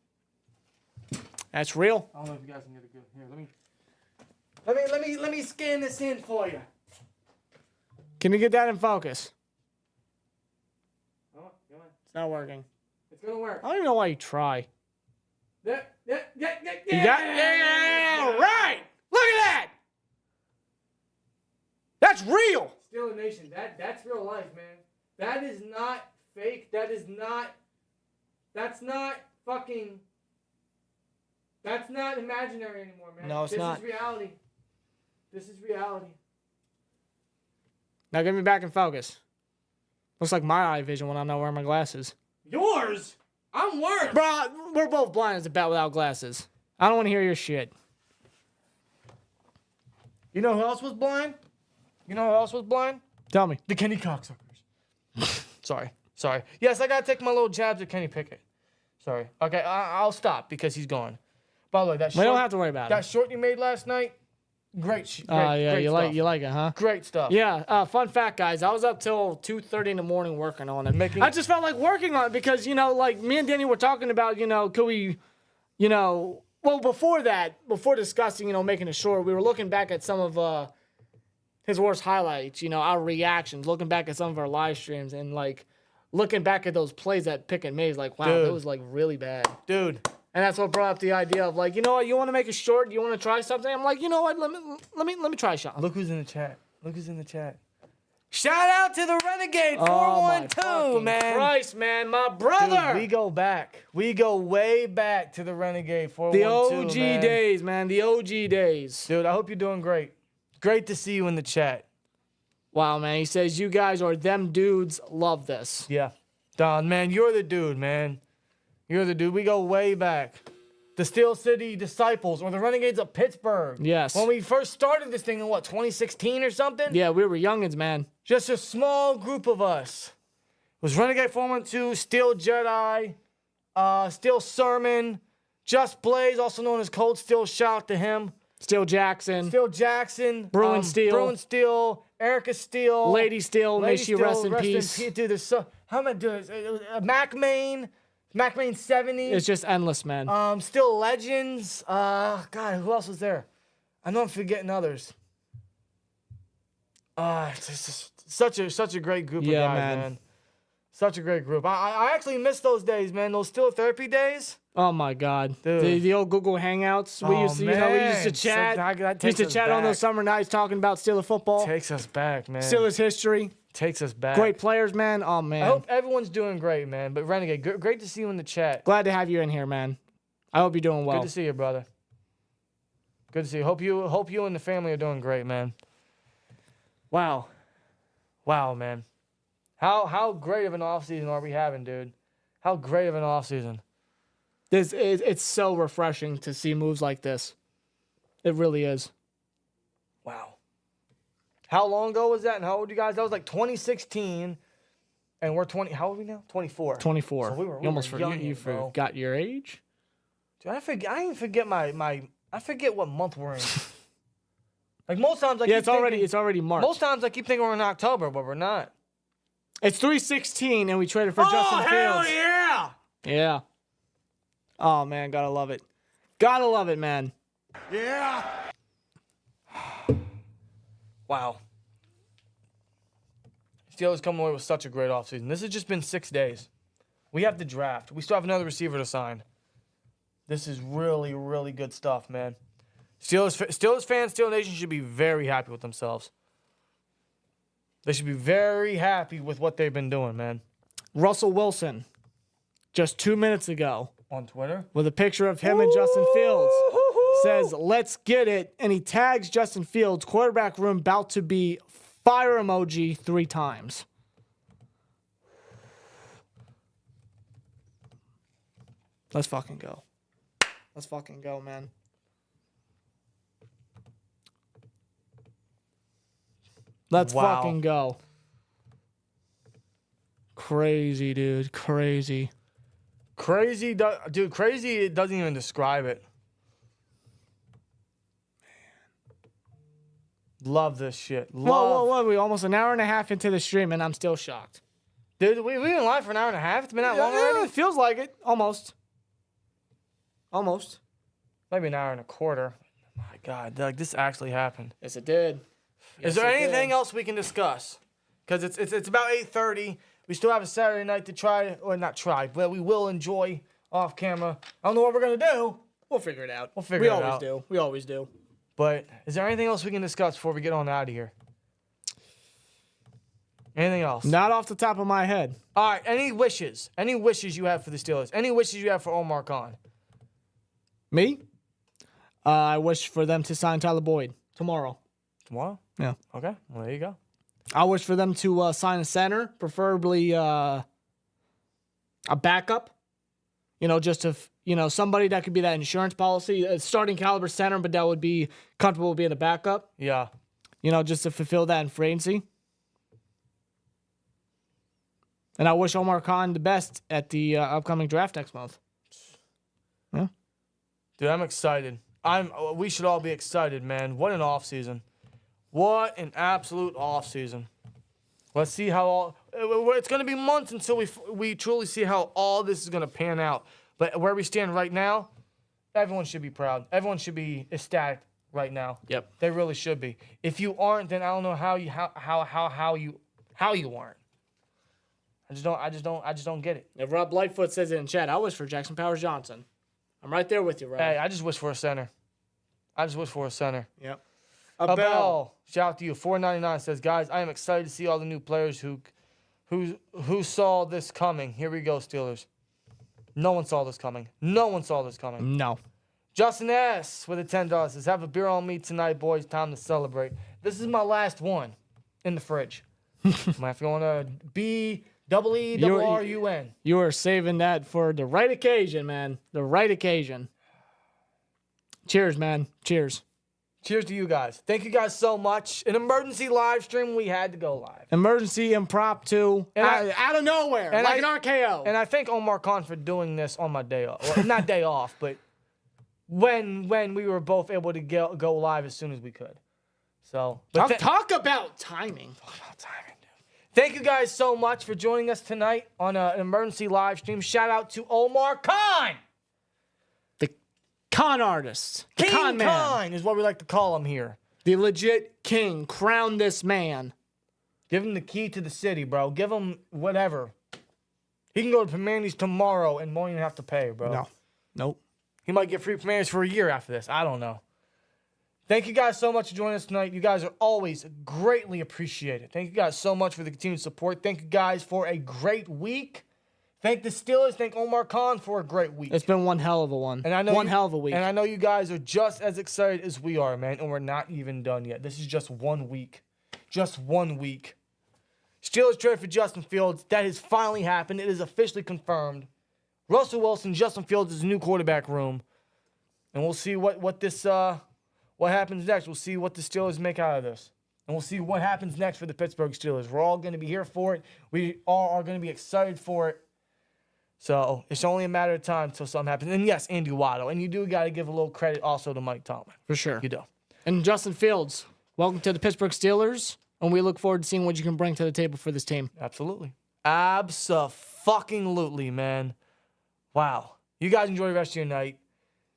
That's real. I don't know if you guys can get a good here. Let me scan this in for you. Can you get that in focus? Oh, come on. It's not working. It's gonna work. I don't even know why you try. Yeah. You got yeah, right. Look at that. That's real. Steelers Nation, that's real life, man. That is not fake. That's not imaginary anymore, man. No, it's not. This is reality. This is reality. Now get me back in focus. Looks like my eye vision when I'm not wearing my glasses. Yours? I'm worse. Bro, we're both blind as a bat without glasses. I don't want to hear your shit. You know who else was blind? Tell me. The Kenny cocksuckers. Sorry. Yes, I gotta take my little jabs at Kenny Picket. Sorry. Okay, I'll stop because he's gone. By the way, that We don't have to worry about that it. short you made last night, great Yeah, great you stuff. like it, huh? Great stuff. Yeah. Fun fact, guys. I was up till 2:30 in the morning working on it. Making- I just felt like working on it because like me and Danny were talking about, could we, well before discussing, making it short, we were looking back at some of his worst highlights. Our reactions, looking back at some of our live streams, and like looking back at those plays that Picket made, like wow, Dude. that was like really bad. Dude. And that's what brought up the idea of like, you know what, you want to make it short, you want to try something. I'm like, you know what, let me try something. Look who's in the chat. Look who's in the chat. Shout out to the Renegade Oh, 412, man. Christ, man, my brother. Dude, we go back. We go way back to the Renegade The 412. OG man. days, man. The OG days. Dude, I hope you're doing great. Great to see you in the chat. Wow, man. He says, you guys are them dudes. Love this. Yeah. Don, man, you're the dude, man. You're the dude. We go way back. The Steel City Disciples, or the Renegades of Pittsburgh. Yes. When we first started this thing in, 2016 or something? Yeah, we were youngins, man. Just a small group of us. It was Renegade 412, Steel Jedi, Steel Sermon, Just Blaze, also known as Cold Steel. Shout out to him. Steel Jackson. Steel Jackson. Bruin Steel. Erica Steel. Lady Steel. May she rest in peace. Dude, there's so, how am I doing this? Mac Main 70. It's just endless, man. Still Legends. God, who else was there? I know I'm forgetting others. It's just such a great group of guys, man. Such a great group. I actually miss those days, man. Those Steel Therapy days. Oh my God, Dude. the old Google Hangouts. We used to, we used to chat. That We used to takes us chat on back. those summer nights talking about Steelers football, Takes us back, man. Steelers history, Takes us back. great players, man. Oh man, I hope everyone's doing great, man. But Renegade, great to see you in the chat. glad to have you in here, man. I hope you're doing well. Good to see you, brother. Good to see you. Hope you and the family are doing great, man. Wow, man. How great of an offseason are we having, dude? How great of an offseason. It's so refreshing to see moves like this. It really is. Wow. How long ago was that? And how old you guys? That was like 2016, and we're 20. How old are we now? 24. 24. So we You almost were forgot. young, You bro. forgot your age. Dude, I even forget I forget what month we're in. Like most times, I keep It's already March. Most times I keep thinking we're in October, but we're not. It's 3/16, and we traded for Justin Fields. hell yeah! Yeah. Oh man, gotta love it. Gotta love it, man. Yeah. Wow. Steelers coming away with such a great offseason. This has just been 6 days. We have the draft. We still have another receiver to sign. This is really, really good stuff, man. Steelers fans, Steel Nation should be very happy with themselves. They should be very happy with what they've been doing, man. Russell Wilson, just 2 minutes ago, On Twitter? with a picture of him and Justin Fields, says, "Let's get it," and he tags Justin Fields. Quarterback room about to be fire emoji 3 times. Let's fucking go. Let's fucking go, man. Let's Wow. fucking go. Crazy, dude. Crazy. Crazy, dude, crazy, it doesn't even describe it. Love this shit. Whoa. We almost an hour and a half into the stream, and I'm still shocked. Dude, we've been live for an hour and a half. It's been that long It already? feels like it. Almost. Almost. Maybe an hour and a quarter. My God, like this actually happened. Yes, it did. Is there anything else we can discuss? Because it's about 8:30. We still have a Saturday night to try, or not try, but we will enjoy off camera. I don't know what we're gonna do, We'll figure it out. We'll figure it out. We always do. We always do. but is there anything else we can discuss before we get on out of here? Anything else? Not off the top of my head. All right. Any wishes? Any wishes you have for the Steelers? Any wishes you have for Omar Khan? Me? I wish for them to sign Tyler Boyd tomorrow. Tomorrow? Yeah. Okay. Well, there you go. I wish for them to sign a center, preferably a backup. Just to, somebody that could be that insurance policy, a starting caliber center, but that would be comfortable being a backup. Yeah. Just to fulfill that in free agency. And I wish Omar Khan the best at the upcoming draft next month. Yeah. Dude, I'm excited. We should all be excited, man. What an offseason. What an absolute offseason. Let's see how all... It's going to be months until we truly see how all this is going to pan out. But where we stand right now, everyone should be proud. Everyone should be ecstatic right now. Yep. They really should be. If you aren't, then I don't know how you aren't. I just don't get it. If Rob Lightfoot says it in chat, I wish for Jackson Powers Johnson. I'm right there with you, Rob. Hey, I just wish for a center. Yep. Abel, shout out to you. $4.99 says, guys, I am excited to see all the new players who saw this coming. Here we go, Steelers. No one saw this coming. No. Justin S. with a $10 says, have a beer on me tonight, boys. Time to celebrate. This is my last one in the fridge. Might have to go on a BEERRUN. You are saving that for the right occasion, man. The right occasion. Cheers, man. Cheers. Cheers to you guys. Thank you guys so much. An emergency live stream. We had to go live. Emergency impromptu. Out of nowhere. Like an RKO. And I thank Omar Khan for doing this on my day off. Well, not day off, but when we were both able to go live as soon as we could. So talk about timing. Thank you guys so much for joining us tonight on an emergency live stream. Shout out to Omar Khan. The con artist. The King con man. Khan is what we like to call him here. The legit king. Crown this man. Give him the key to the city, bro. Give him whatever. He can go to Primanti's tomorrow and won't even have to pay, bro. No. Nope. He might get free Primanti's for a year after this. I don't know. Thank you guys so much for joining us tonight. You guys are always greatly appreciated. Thank you guys so much for the continued support. Thank you guys for a great week. Thank the Steelers. Thank Omar Khan for a great week. It's been one hell of a one. And I know hell of a week. And I know you guys are just as excited as we are, man. And we're not even done yet. This is just 1 week. Just 1 week. Steelers trade for Justin Fields. That has finally happened. It is officially confirmed. Russell Wilson, Justin Fields is the new quarterback room. And we'll see what happens next. We'll see what the Steelers make out of this. And we'll see what happens next for the Pittsburgh Steelers. We're all going to be here for it. We all are going to be excited for it. So it's only a matter of time until something happens. And yes, Andy Waddle. And you do got to give a little credit also to Mike Tomlin. For sure. You do. And Justin Fields, welcome to the Pittsburgh Steelers. And we look forward to seeing what you can bring to the table for this team. Absolutely. Abso-fucking-lutely, man. Wow. You guys enjoy the rest of your night.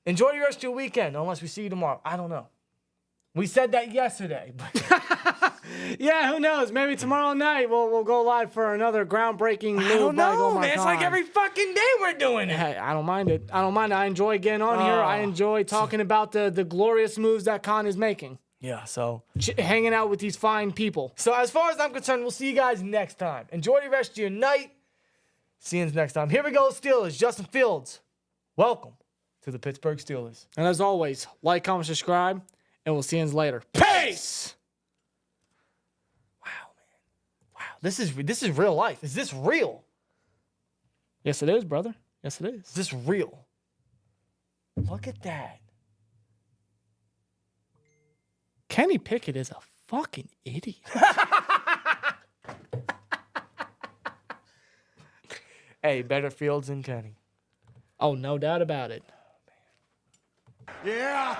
Enjoy the rest of your weekend, unless we see you tomorrow. I don't know. We said that yesterday. Yeah, who knows? Maybe tomorrow night we'll go live for another groundbreaking move. I don't know, man. It's like Khan. every fucking day we're doing it. Hey, I don't mind it. I enjoy getting on here. I enjoy talking about the glorious moves that Khan is making. Yeah, so. Hanging out with these fine people. So as far as I'm concerned, we'll see you guys next time. Enjoy the rest of your night. See you next time. Here we go, Steelers. Justin Fields. Welcome to the Pittsburgh Steelers. And as always, like, comment, subscribe, and we'll see you later. Peace! Wow, man. Wow. This is real life. Is this real? Yes, it is, brother. Yes, it is. Is this real? Look at that. Kenny Pickett is a fucking idiot. Hey, better Fields than Kenny. Oh, no doubt about it. Yeah.